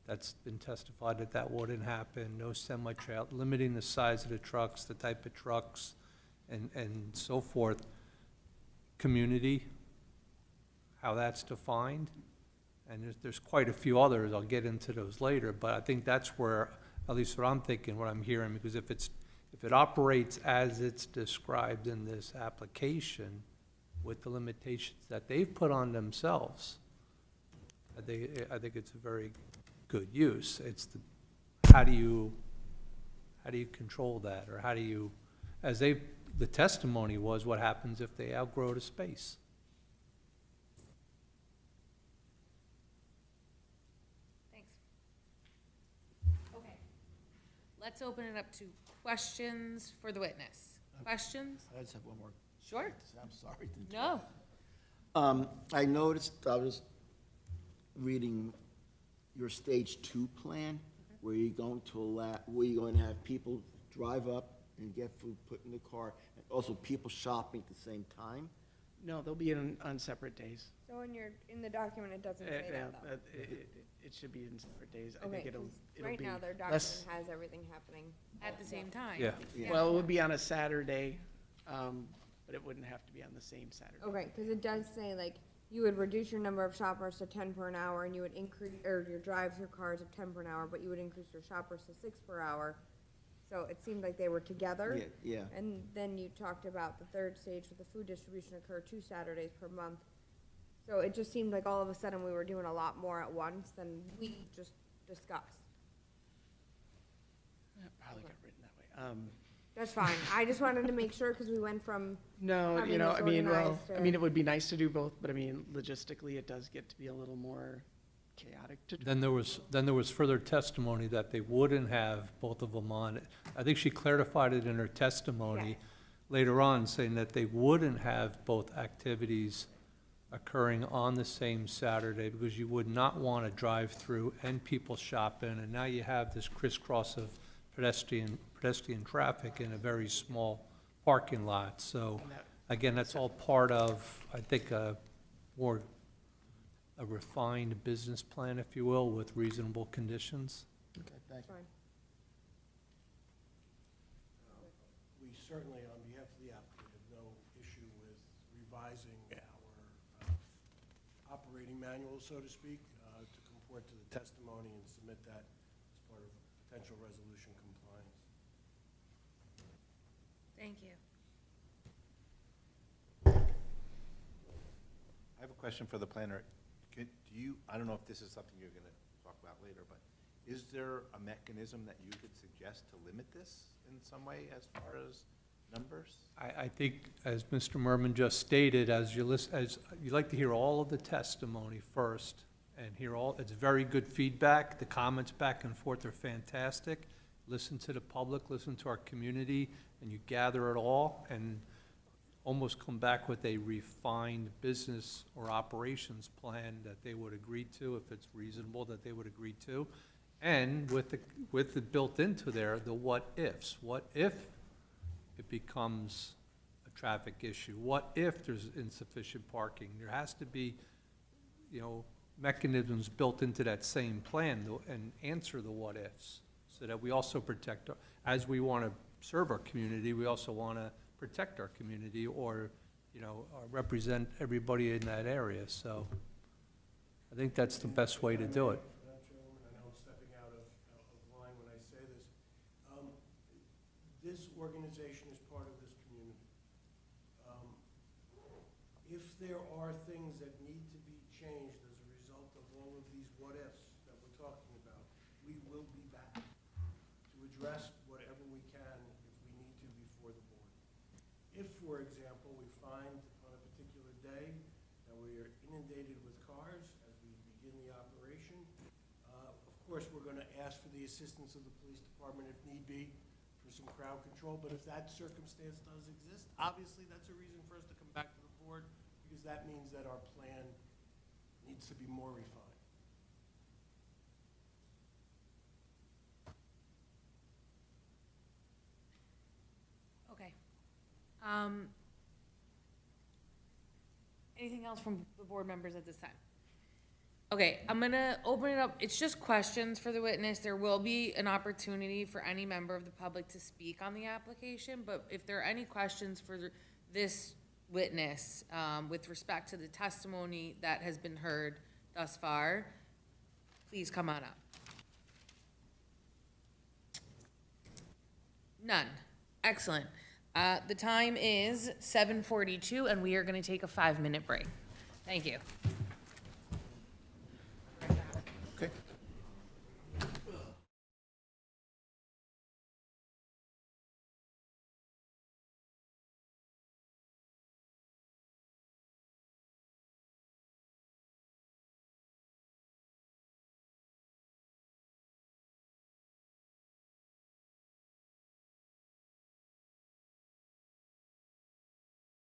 That's been testified that wouldn't happen. No semi-trailer, limiting the size of the trucks, the type of trucks, and so forth. Community, how that's defined. And there's quite a few others. I'll get into those later, but I think that's where, at least what I'm thinking, what I'm hearing, because if it operates as it's described in this application with the limitations that they've put on themselves, I think it's a very good use. It's how do you control that, or how do you, the testimony was what happens if they outgrow the space. Thanks. Okay. Let's open it up to questions for the witness. Questions? I just have one more. Sure. I'm sorry to No. I noticed, I was reading your stage 2 plan, where you're going to have people drive up and get food put in the car, and also people shopping at the same time. No, they'll be on separate days. So in the document, it doesn't say that, though. It should be in separate days. I Okay, think it'll 'cause be right now, their less. document has everything happening At the same time. Yeah. Well, it would be on a Saturday, but it wouldn't have to be on the same Saturday. Okay, because it does say, like, you would reduce your number of shoppers to 10 per hour, and you would increase, or your drive-through cars of 10 per hour, but you would increase your shoppers to 6 per hour. So it seemed like they were together. Yeah, yeah. And then you talked about the third stage for the food distribution occur 2 Saturdays per month. So it just seemed like all of a sudden we were doing a lot more at once than we just discussed. Probably got written that way. That's fine. I just wanted to make sure, because we went from No, having you know, this I mean, well, organized I to- mean, it would be nice to do both, but I mean, logistically, it does get to be a little more chaotic to do. Then there was further testimony that they wouldn't have both of them on. I think she clarified it in her testimony Yes. later on, saying that they wouldn't have both activities occurring on the same Saturday, because you would not want to drive through and people shopping, and now you have this crisscross of pedestrian traffic in a very small parking lot. So, again, that's all part of, I think, a refined business plan, if you will, with reasonable conditions. Okay, thank you. Fine. We certainly, on behalf of the applicant, have no issue with revising our operating manual, so to speak, to comport to the testimony and submit that as part of potential resolution compliance. Thank you. I have a question for the planner. Do you, I don't know if this is something you're gonna talk about later, but is there a mechanism that you could suggest to limit this in some way as far as numbers? I think, as Mr. Merman just stated, as you like to hear all of the testimony first, and hear all, it's very good feedback. The comments back and forth are fantastic. Listen to the public, listen to our community, and you gather it all, and almost come back with a refined business or operations plan that they would agree to, if it's reasonable, that they would agree to. And with the built into there, the what-ifs. What if it becomes a traffic issue? What if there's insufficient parking? There has to be, mechanisms built into that same plan and answer the what-ifs, so that we also protect, as we want to serve our community, we also want to protect our community, or, represent everybody in that area. So I think that's the best way to do it. Madam Chairwoman, I know I'm stepping out of line when I say this. This organization is part of this community. If there are things that need to be changed as a result of all of these what-ifs that we're talking about, we will be back to address whatever we can if we need to before the board. If, for example, we find on a particular day that we are inundated with cars as we begin the operation, of course, we're going to ask for the assistance of the police department if need be for some crowd control, but if that circumstance does exist, obviously that's a reason for us to come back to the board, because that means that our plan needs to be more refined. Okay. Anything else from the board members at this time? Okay, I'm gonna open it up. It's just questions for the witness. There will be an opportunity for any member of the public to speak on the application, but if there are any questions for this witness, with respect to the testimony that has been heard thus far, please come on up. None. Excellent. The time is 7:42, and we are gonna take a 5-minute break. Thank you.